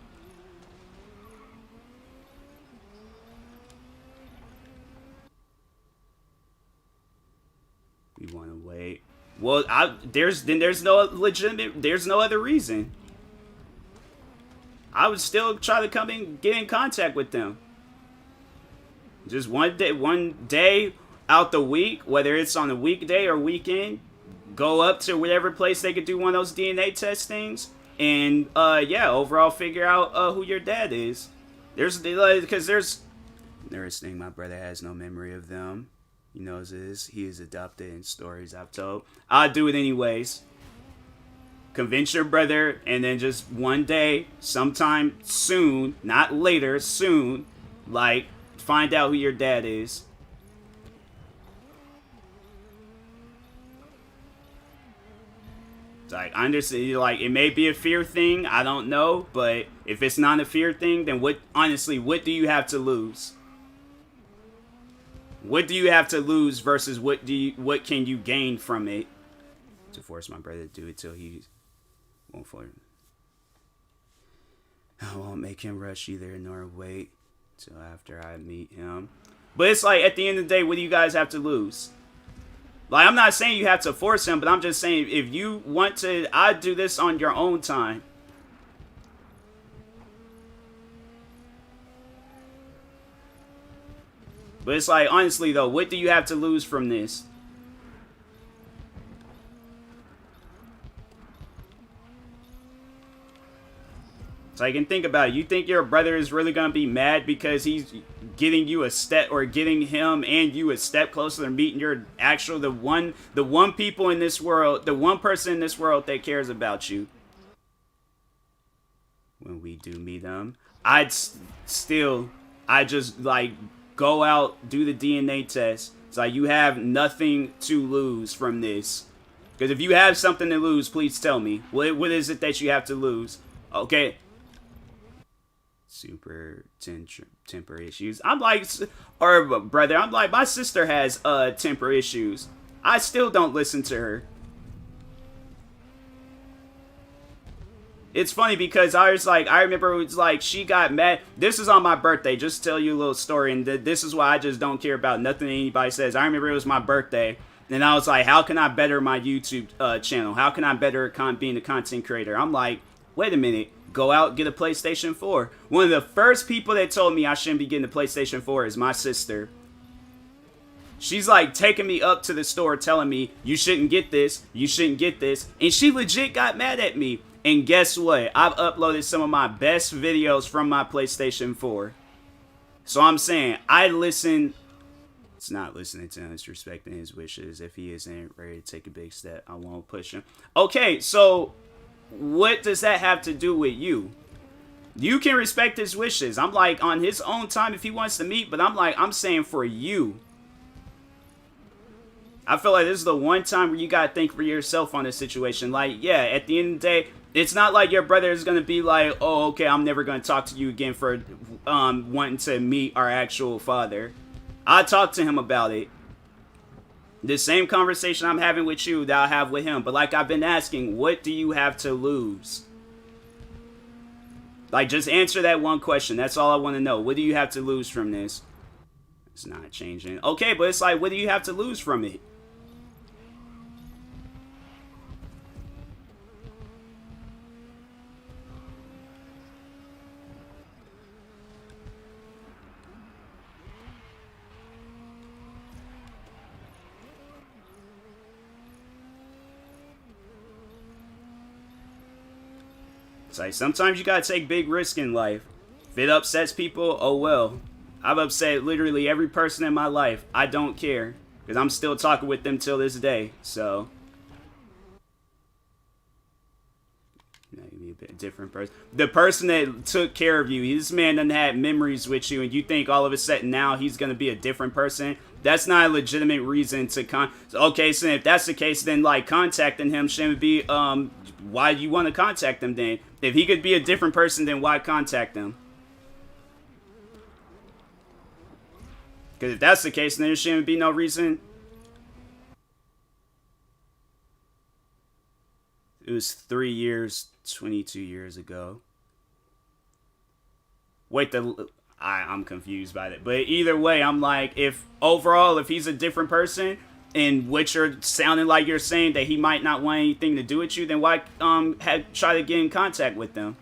You want to wait? Well, there's no other reason. I would still try to come and get in contact with them. Just one day out the week, whether it's on a weekday or weekend, go up to whatever place they could do one of those DNA test things. and yeah, overall figure out who your dad is. There's because there's nearest thing my brother has no memory of them. He knows is he is adopted in stories I've told. I'll do it anyways. Convince your brother, and then just one day, sometime soon, not later, soon, like, find out who your dad is. It's like, I understand, like, it may be a fear thing, I don't know, but if it's not a fear thing, then what, honestly, what do you have to lose? What do you have to lose versus what can you gain from it? To force my brother to do it till he won't for it. I won't make him rush either, nor wait till after I meet him. But it's like, at the end of the day, what do you guys have to lose? Like, I'm not saying you have to force him, but I'm just saying, if you want to, I'd do this on your own time. But it's like, honestly though, what do you have to lose from this? So I can think about it. You think your brother is really going to be mad because he's getting you a step, or getting him and you a step closer to meeting your actual, the one people in this world, the one person in this world that cares about you? When we do meet them, I just like go out, do the DNA test. It's like, you have nothing to lose from this. Because if you have something to lose, please tell me. What is it that you have to lose? Okay. Super temper issues. I'm like, or brother, I'm like, my sister has temper issues. I still don't listen to her. It's funny because I remember it was like, she got mad. This is on my birthday, just to tell you a little story, and this is why I just don't care about nothing anybody says. I remember it was my birthday, and I was like, how can I better my YouTube channel? How can I better being a content creator? I'm like, wait a minute. Go out, get a PlayStation 4. One of the first people that told me I shouldn't be getting a PlayStation 4 is my sister. She's like taking me up to the store telling me, you shouldn't get this, you shouldn't get this. And she legit got mad at me. And guess what? I've uploaded some of my best videos from my PlayStation 4. So I'm saying, it's not listening to him, it's respecting his wishes. If he isn't ready to take a big step, I won't push him. Okay, so what does that have to do with you? You can respect his wishes. I'm like, on his own time if he wants to meet, but I'm like, I'm saying for you. I feel like this is the one time where you gotta think for yourself on this situation. Like, yeah, at the end of the day, it's not like your brother is gonna be like, oh, okay, I'm never gonna talk to you again for wanting to meet our actual father. I talked to him about it. The same conversation I'm having with you that I have with him. But like I've been asking, what do you have to lose? Like, just answer that one question. That's all I want to know. What do you have to lose from this? It's not changing. Okay, but it's like, what do you have to lose from it? It's like, sometimes you gotta take big risks in life. If it upsets people, oh well. I've upset literally every person in my life. I don't care. Because I'm still talking with them till this day. So, maybe a bit different person. The person that took care of you, this man done had memories with you, and you think all of a sudden now he's gonna be a different person? That's not a legitimate reason to okay, so if that's the case, then like contacting him shouldn't be why do you want to contact him then? If he could be a different person, then why contact him? Because if that's the case, then there shouldn't be no reason. It was 3 years, 22 years ago. Wait, I'm confused by that. But either way, I'm like, if he's a different person, and what you're sounding like you're saying that he might not want anything to do with you, then why try to get in contact with them?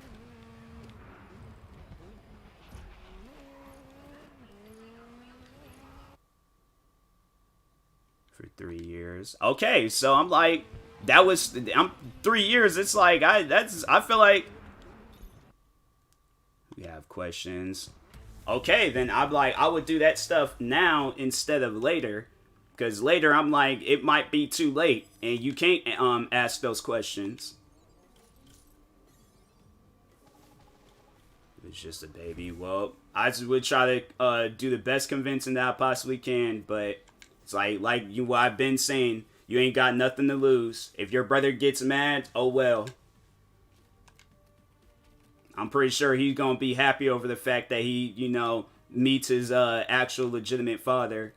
For 3 years. Okay, so I'm like, That was, I'm 3 years. It's like, I feel like we have questions. Okay, then I'm like, I would do that stuff now instead of later. Because later I'm like, it might be too late. And you can't ask those questions. It's just a baby. Well, I just would try to do the best convincing that I possibly can. But it's like what I've been saying. You ain't got nothing to lose. If your brother gets mad, oh well. I'm pretty sure he's going to be happy over the fact that he, meets his actual legitimate father.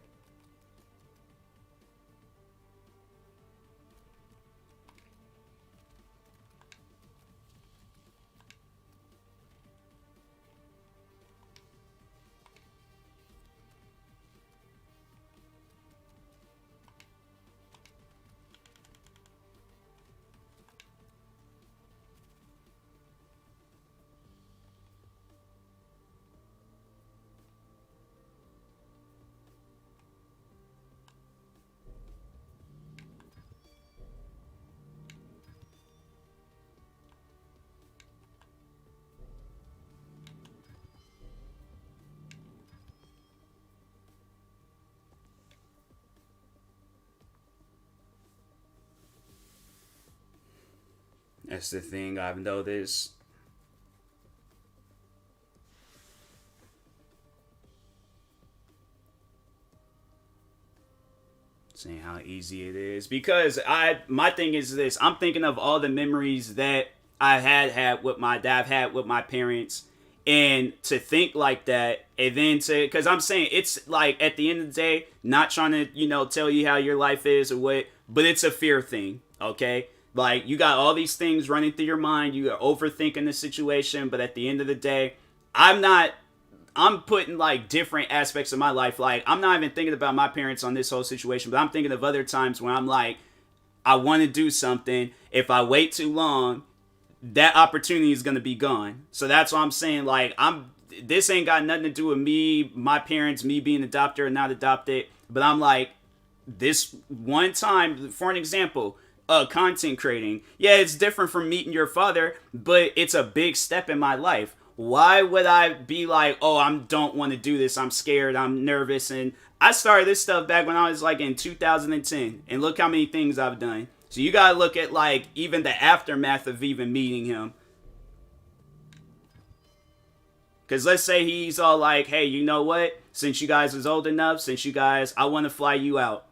That's the thing I've noticed. Saying how easy it is. Because my thing is this. I'm thinking of all the memories that I had with my dad, I've had with my parents. And to think like that, and then because I'm saying it's like at the end of the day, not trying to, tell you how your life is or what, but it's a fear thing, okay? Like, you got all these things running through your mind. You are overthinking the situation. But at the end of the day, I'm putting, like, different aspects of my life. Like, I'm not even thinking about my parents on this whole situation. But I'm thinking of other times when I'm like, I want to do something. If I wait too long, that opportunity is going to be gone. So that's what I'm saying. Like, this ain't got nothing to do with me, my parents, me being adopted or not adopted. But I'm like, this one time, for an example, content creating. Yeah, it's different from meeting your father, but it's a big step in my life. Why would I be like, oh, I don't want to do this. I'm scared. I'm nervous. And I started this stuff back when I was like in 2010. And look how many things I've done. So you got to look at like even the aftermath of even meeting him. Because let's say he's all like, hey, you know what? Since you guys is old enough, I want to fly you out.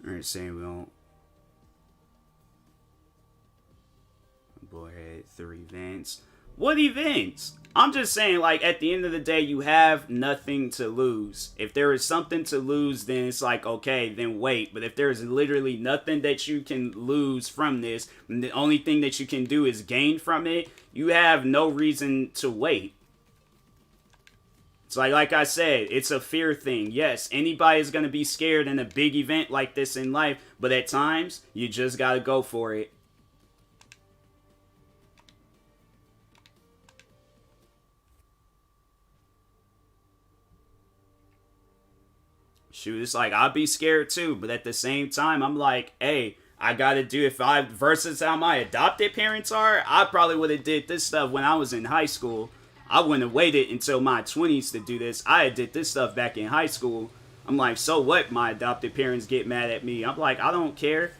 Alright, saying we don't. Bullhead, 3 events. What events? I'm just saying, like, at the end of the day, you have nothing to lose. If there is something to lose, then it's like, okay, then wait. But if there is literally nothing that you can lose from this, and the only thing that you can do is gain from it, you have no reason to wait. It's like I said, it's a fear thing. Yes, anybody is going to be scared in a big event like this in life, but at times, you just got to go for it. Shoot, it's like, I'd be scared too, but at the same time, I'm like, hey, I got to do, versus how my adopted parents are, I probably would have did this stuff when I was in high school. I wouldn't have waited until my 20s to do this. I did this stuff back in high school. I'm like, so what? My adopted parents get mad at me. I'm like, I don't care.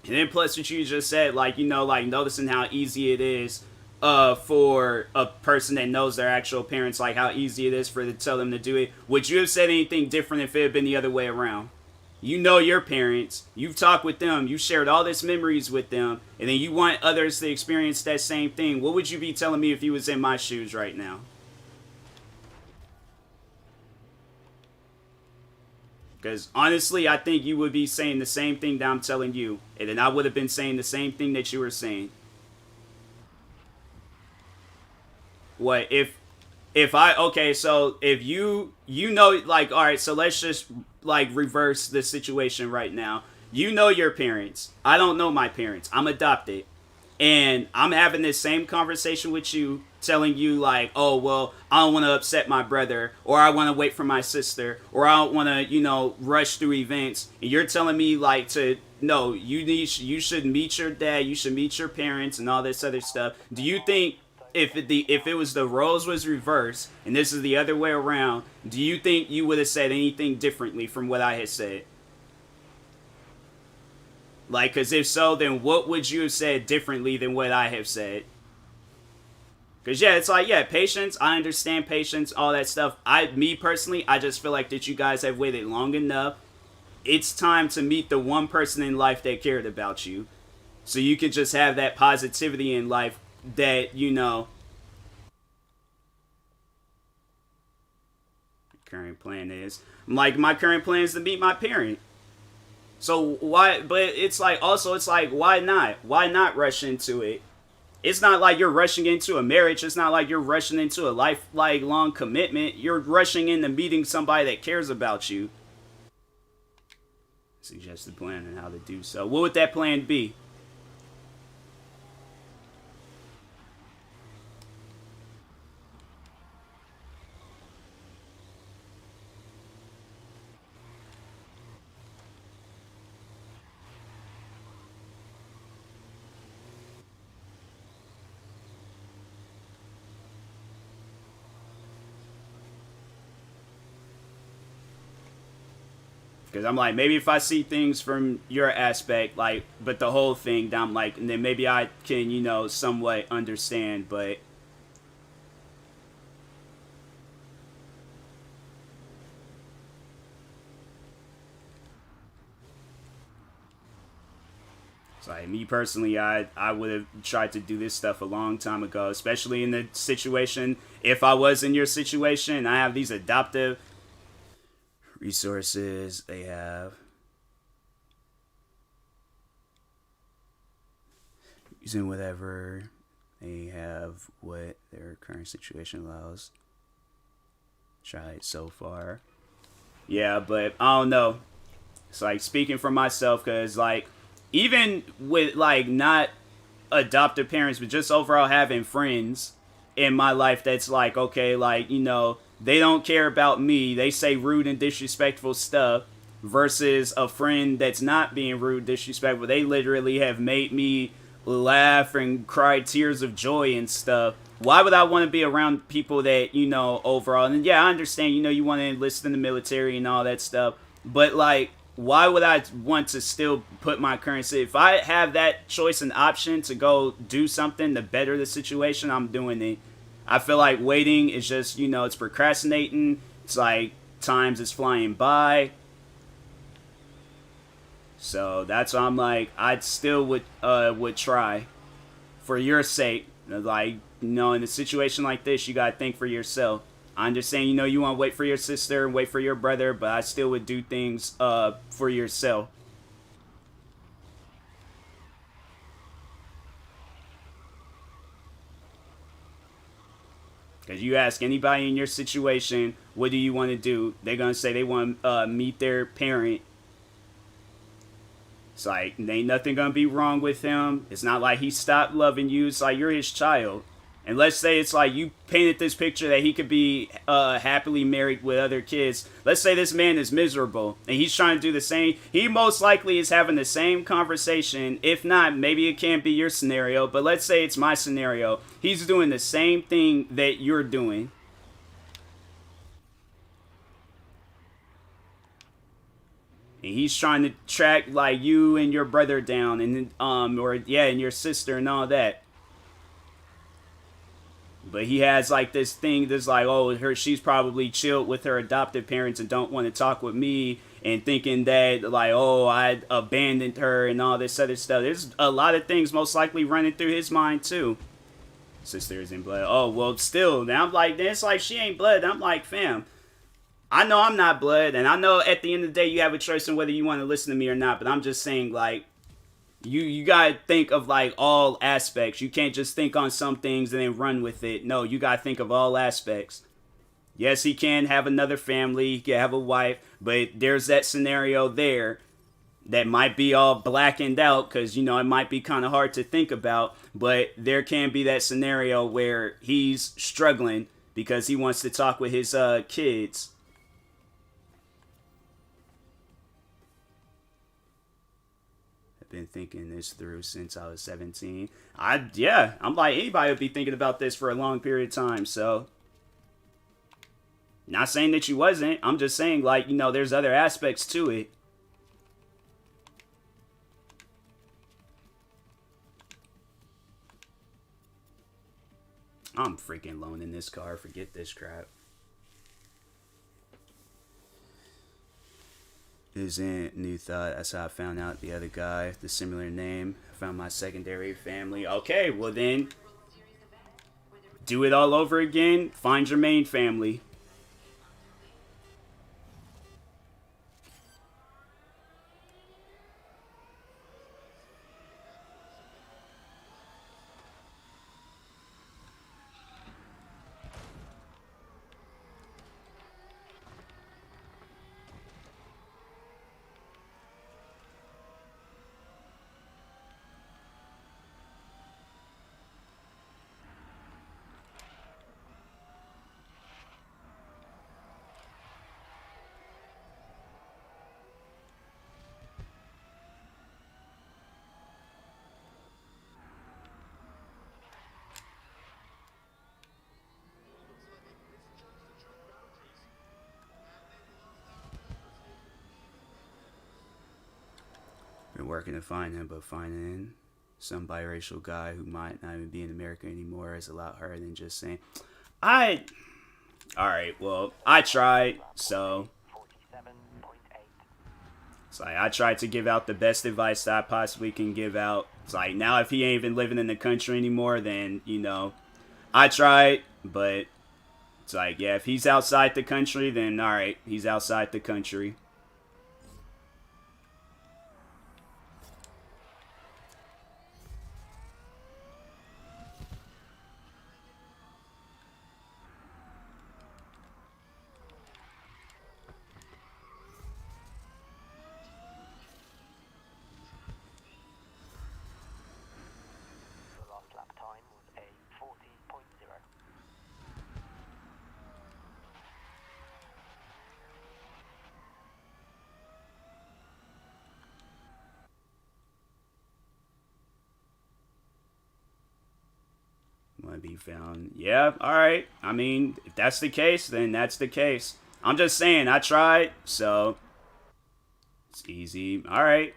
And then plus what you just said, like, like noticing how easy it is for a person that knows their actual parents, like how easy it is for to tell them to do it, would you have said anything different if it had been the other way around? You know your parents, you've talked with them, you shared all these memories with them, and then you want others to experience that same thing. What would you be telling me if you was in my shoes right now? Because honestly, I think you would be saying the same thing that I'm telling you, and then I would have been saying the same thing that you were saying. What if I, okay, so if you know, like, all right, so let's just like reverse the situation right now. You know your parents. I don't know my parents. I'm adopted. And I'm having this same conversation with you, telling you like, oh, well, I don't want to upset my brother, or I want to wait for my sister, or I don't want to, rush through events. And you're telling me like to, no, you should meet your dad, you should meet your parents and all this other stuff. Do you think if it was the roles was reversed and this is the other way around, do you think you would have said anything differently from what I had said? Like, because if so, then what would you have said differently than what I have said? Because, yeah, it's like, yeah, patience. I understand patience, all that stuff. Me personally, I just feel like that you guys have waited long enough. It's time to meet the one person in life that cared about you. So you can just have that positivity in life that, current plan is. Like, my current plan is to meet my parent. So why, but it's like, also, it's like, why not? Why not rush into it? It's not like you're rushing into a marriage. It's not like you're rushing into a lifelong commitment. You're rushing into meeting somebody that cares about you. Suggested plan and how to do so. What would that plan be? Because I'm like, maybe if I see things from your aspect, like, but the whole thing, I'm like, and then maybe I can, somewhat understand, but it's like, me personally, I would have tried to do this stuff a long time ago, especially in the situation, if I was in your situation, and I have these adoptive resources they have. Using whatever they have, what their current situation allows. Tried so far. Yeah, but I don't know. It's like speaking for myself, because like even with like not adoptive parents, but just overall having friends in my life that's like, okay, like, they don't care about me. They say rude and disrespectful stuff versus a friend that's not being rude, disrespectful. They literally have made me laugh and cry tears of joy and stuff. Why would I want to be around people that, overall, and yeah, I understand, you want to enlist in the military and all that stuff, but like, why would I want to still put my currency? If I have that choice and option to go do something to better the situation, I'm doing it. I feel like waiting is just, it's procrastinating. It's like times is flying by. So that's why I'm like, I'd still would try for your sake. Like, in a situation like this, you gotta think for yourself. I understand, you want to wait for your sister and wait for your brother, but I still would do things for yourself. Because you ask anybody in your situation, what do you want to do? They're going to say they want to meet their parent. It's like, ain't nothing going to be wrong with him. It's not like he stopped loving you. It's like you're his child. And let's say it's like you painted this picture that he could be happily married with other kids. Let's say this man is miserable and he's trying to do the same. He most likely is having the same conversation. If not, maybe it can't be your scenario, but let's say it's my scenario. He's doing the same thing that you're doing. And he's trying to track like you and your brother down and and your sister and all that. But he has like this thing that's like, oh, she's probably chilled with her adoptive parents and don't want to talk with me, and thinking that like, oh, I abandoned her and all this other stuff. There's a lot of things most likely running through his mind too. Sister is in blood. Oh, well, still. Now I'm like, it's like she ain't blood. I'm like, fam, I know I'm not blood, and I know at the end of the day you have a choice on whether you want to listen to me or not, but I'm just saying, like, you gotta think of, like, all aspects. You can't just think on some things and then run with it. No, you gotta think of all aspects. Yes, he can have another family, he can have a wife, but there's that scenario there that might be all blackened out because, you know, it might be kind of hard to think about, but there can be that scenario where he's struggling because he wants to talk with his kids. Been thinking this through since I was 17. I'm like, anybody would be thinking about this for a long period of time. So not saying that you wasn't, I'm just saying, like, you know, there's other aspects to it. I'm freaking alone in this car. Forget this crap. Isn't new thought. That's how I found out the other guy, the similar name. I found my secondary family. Okay, well then, do it all over again. Find your main family. Been working to find him, but finding some biracial guy who might not even be in America anymore is a lot harder than just saying, alright, well, I tried, so. It's like, I tried to give out the best advice that I possibly can give out. It's like, now if he ain't even living in the country anymore, then, you know, I tried, but it's like, yeah, if he's outside the country, then alright, he's outside the country. Want to be found. Yeah, alright. I mean, if that's the case, then that's the case. I'm just saying, I tried, so it's easy. Alright.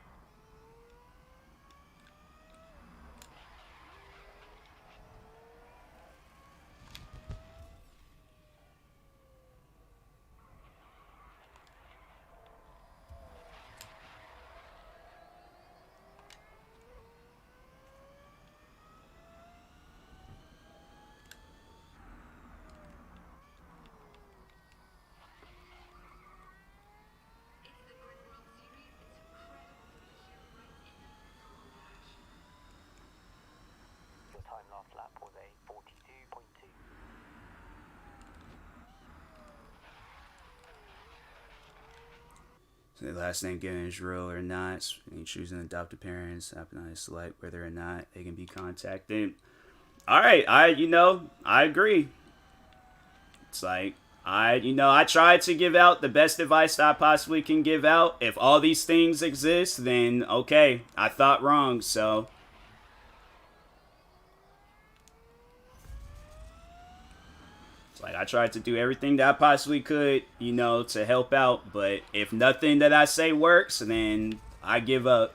So the last name given is real or not. When choosing adoptive parents, happen to select whether or not they can be contacted. Alright, I agree. It's like, I tried to give out the best advice that I possibly can give out. If all these things exist, then okay, I thought wrong, so. It's like, I tried to do everything that I possibly could, to help out, but if nothing that I say works, then I give up.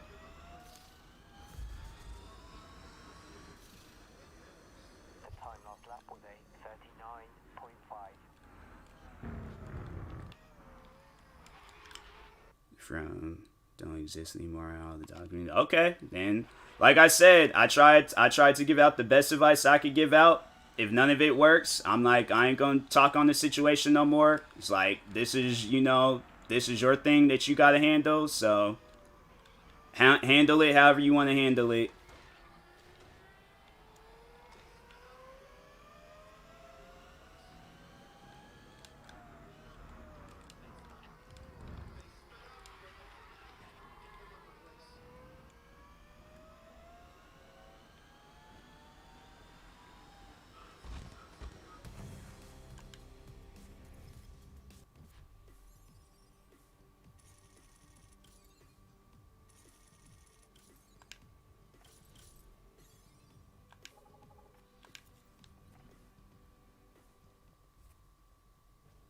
from don't exist anymore. All the document. Okay, then like I said, I tried to give out the best advice I could give out. If none of it works, I'm like, I ain't gonna talk on the situation no more. It's like, this is, you know, this is your thing that you gotta handle, so handle it however you want to handle it.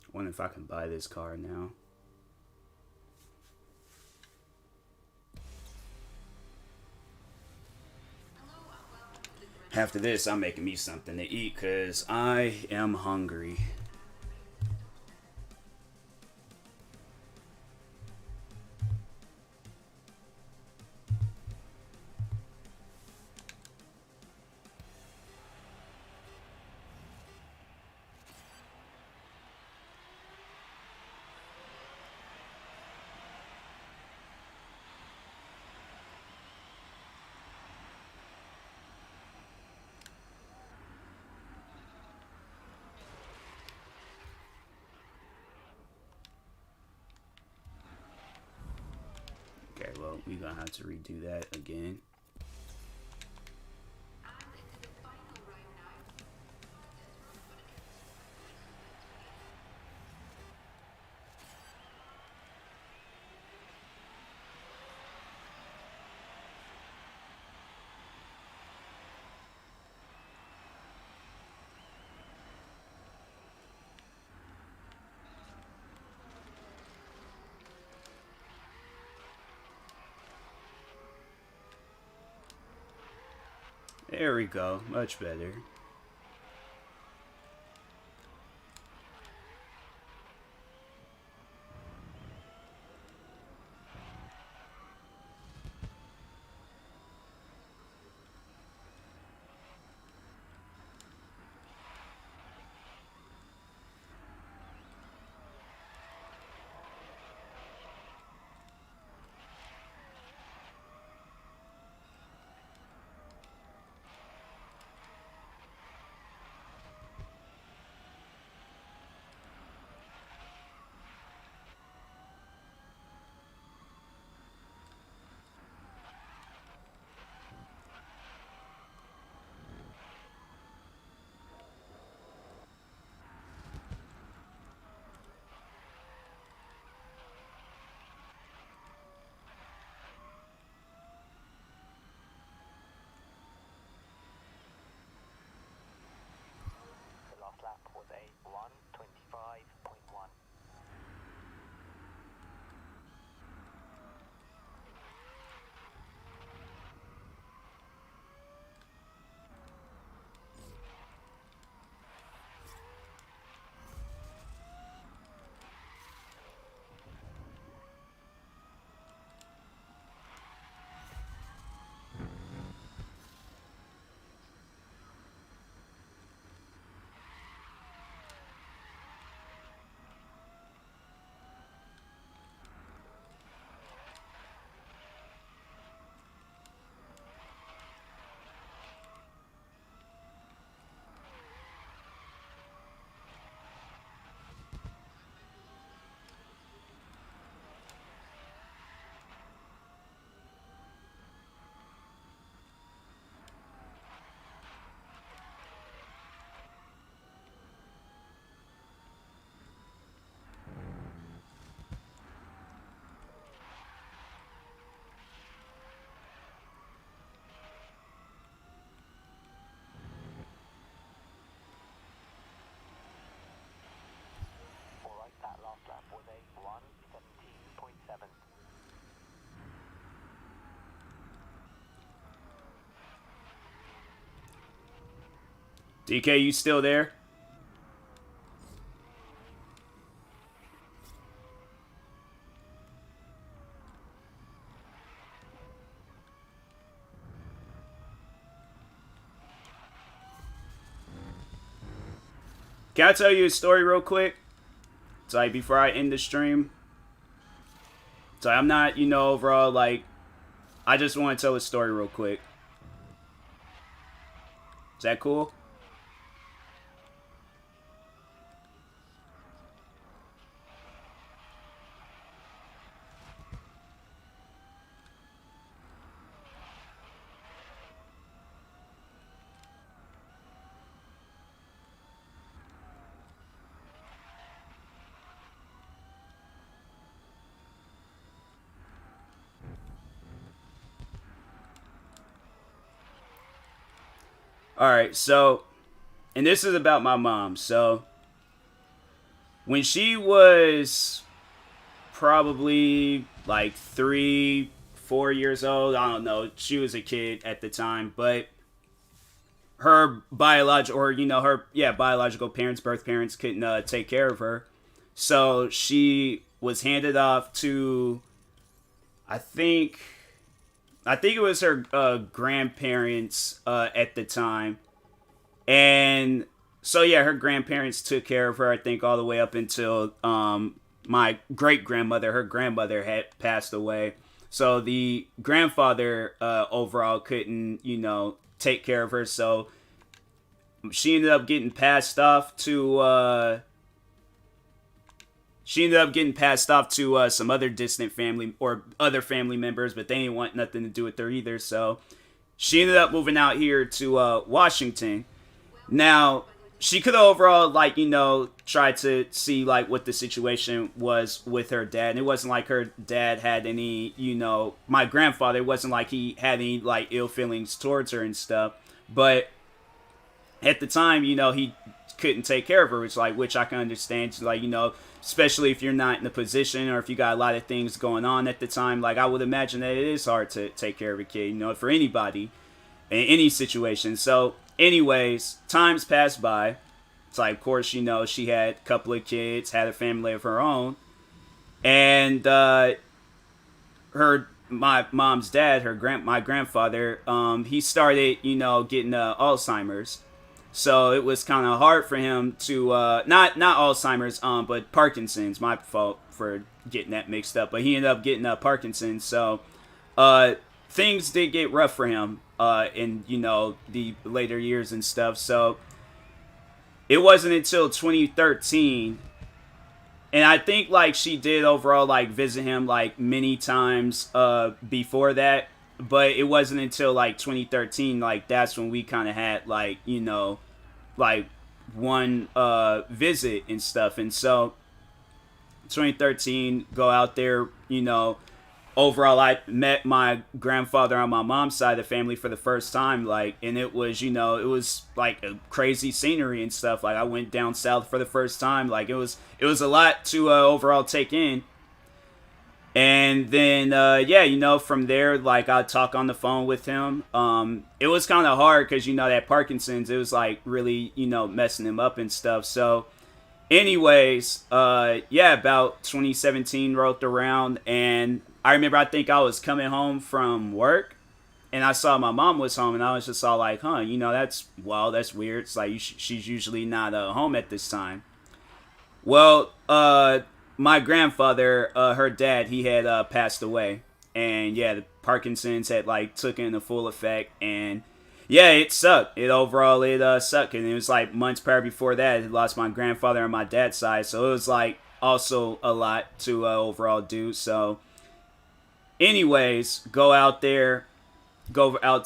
I wonder if I can buy this car now. After this, I'm making me something to eat because I am hungry. Okay, well, we're gonna have to redo that again. There we go, much better. The last lap was a 1:25.1. Alright, that last lap was a 1:17.7. DK, you still there? Can I tell you a story real quick? It's like before I end the stream. So I'm not, overall like. I just want to tell a story real quick. Is that cool? Alright, so, and this is about my mom. So, when she was probably like 3, 4 years old, I don't know, she was a kid at the time, but her biological parents, birth parents couldn't take care of her. So, she was handed off to, I think it was her grandparents at the time. And so, yeah, her grandparents took care of her, I think, all the way up until my great-grandmother, her grandmother, had passed away. So the grandfather overall couldn't, take care of her. So she ended up getting passed off to... some other distant family or other family members, but they didn't want nothing to do with her either. So she ended up moving out here to Washington. Now, she could have overall, tried to see, what the situation was with her dad. And it wasn't like her dad had any, my grandfather, it wasn't like he had any, ill feelings towards her and stuff. But at the time, he couldn't take care of her, which I can understand, especially if you're not in a position or if you got a lot of things going on at the time. I would imagine that it is hard to take care of a kid, for anybody in any situation. So, anyways, times passed by. It's of course, she had a couple of kids, had a family of her own. And my mom's dad, my grandfather, he started, getting Alzheimer's. So it was kind of hard for him to not Alzheimer's, but Parkinson's. My fault for getting that mixed up. But he ended up getting Parkinson's. So things did get rough for him in the later years and stuff. So it wasn't until 2013, and I think she did overall visit him many times before that. But it wasn't until 2013, that's when we kind of had one visit and stuff. And so 2013, go out there, overall I met my grandfather on my mom's side of the family for the first time, and it was, it was a crazy scenery and stuff. I went down south for the first time. It was a lot to overall take in. And then, from there, I'd talk on the phone with him. It was kind of hard because, that Parkinson's, it was, really, messing him up and stuff. So, anyways, about 2017 rolled around. And I remember, I think I was coming home from work. And I saw my mom was home. And I was just all that's weird. It's she's usually not home at this time. Well, my grandfather, her dad, he had passed away. And the Parkinson's had took in the full effect. And it sucked. It sucked. And it was months prior before that, I lost my grandfather on my dad's side. So it was also a lot to overall do. So anyways, go out to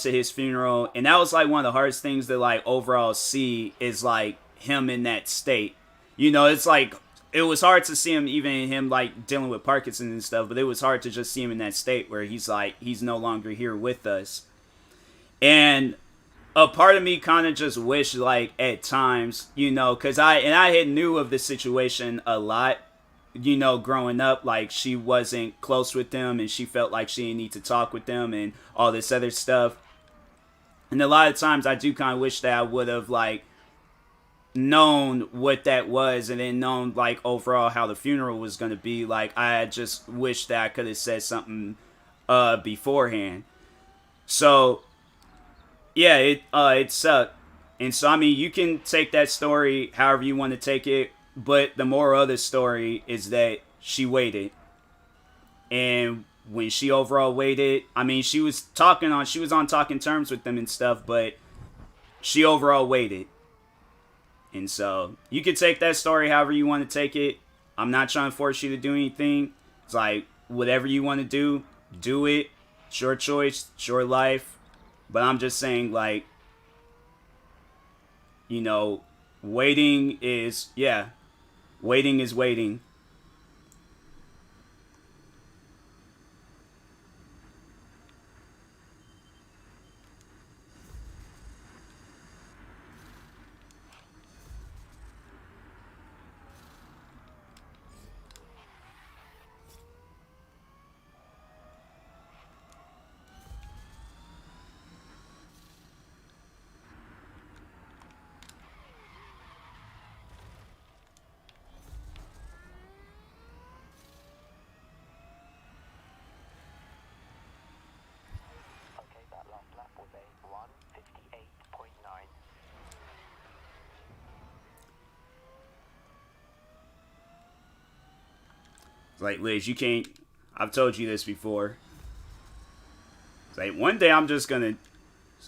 his funeral. And that was one of the hardest things to overall see is him in that state. It's it was hard to see him, even him dealing with Parkinson's and stuff, but it was hard to just see him in that state where he's he's no longer here with us. And a part of me kind of just wished at times, because I had knew of the situation a lot, growing up, she wasn't close with them and she felt like she didn't need to talk with them and all this other stuff. And a lot of times I do kind of wish that I would have known what that was and then known overall how the funeral was going to be. I just wish that I could have said something beforehand. So it sucked. And so, I mean, you can take that story however you want to take it, but the moral of the story is that she waited. And when she overall waited, I mean, she was on talking terms with them and stuff, but she overall waited. And so, you could take that story however you want to take it. I'm not trying to force you to do anything. It's like, whatever you want to do it. It's your choice, it's your life. But I'm just saying, like, you know, waiting is waiting. Okay, that last lap was a 1:58.9. It's like, Liz, you can't. I've told you this before. It's like, one day I'm just gonna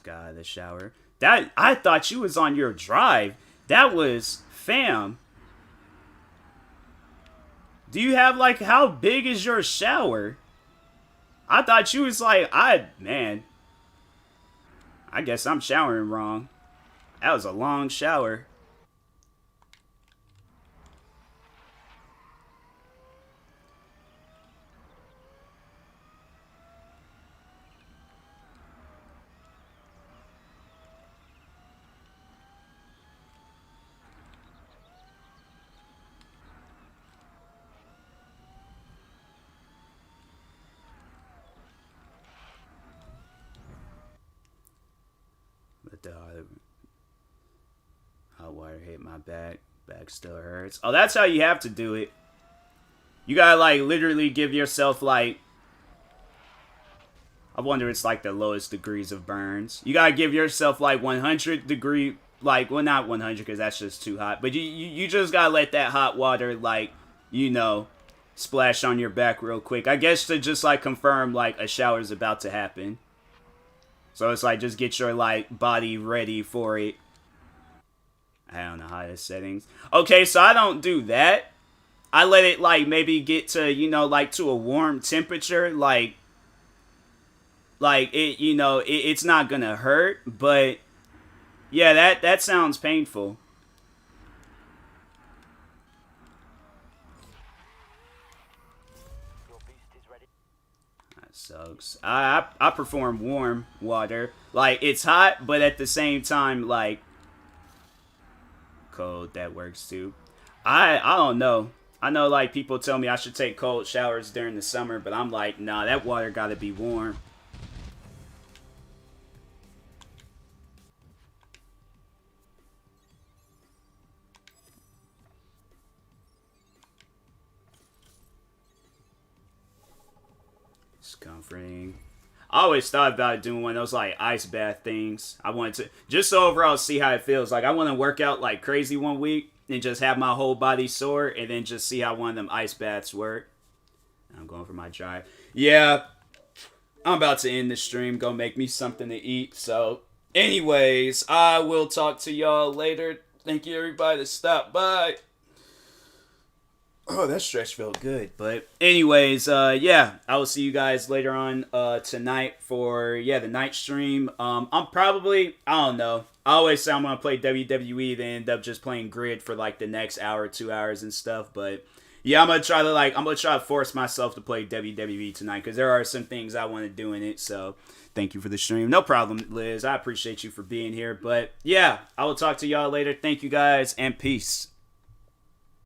get out of the shower. That, I thought you was on your drive. That was, fam. Do you have, like, how big is your shower? I thought you was like, man. I guess I'm showering wrong. That was a long shower. But the hot water hit my back. Back still hurts. Oh, that's how you have to do it. You gotta, like, literally give yourself, like, I wonder it's like the lowest degrees of burns. You gotta give yourself like 100-degree, like, well, not 100 because that's just too hot. But you just gotta let that hot water, like, you know, splash on your back real quick. I guess to just, like, confirm, like, a shower's about to happen. So it's like, just get your, like, body ready for it. I don't know how the settings. Okay, so I don't do that. I let it, like, maybe get to, you know, like, to a warm temperature, like it, you know, it's not gonna hurt, but yeah, that sounds painful. Your boost is ready. That sucks. I perform warm water. Like, it's hot, but at the same time, like, cold, that works too. I don't know. I know, like, people tell me I should take cold showers during the summer, but I'm like, nah, that water gotta be warm. It's comforting. I always thought about doing one of those, like, ice bath things. I wanted to, just so overall see how it feels. Like, I want to work out like crazy one week and just have my whole body sore and then just see how one of them ice baths work. I'm going for my drive. Yeah, I'm about to end the stream. Go make me something to eat. So, anyways, I will talk to y'all later. Thank you, everybody, that stopped by. Oh, that stretch felt good. But anyways, yeah, I will see you guys later on tonight for, yeah, the night stream. I'm probably, I don't know. I always say I'm going to play WWE, then end up just playing Grid for like the next hour, 2 hours and stuff. But yeah, I'm going to try to force myself to play WWE tonight because there are some things I want to do in it. So thank you for the stream. No problem, Liz. I appreciate you for being here. But yeah, I will talk to y'all later. Thank you guys and peace.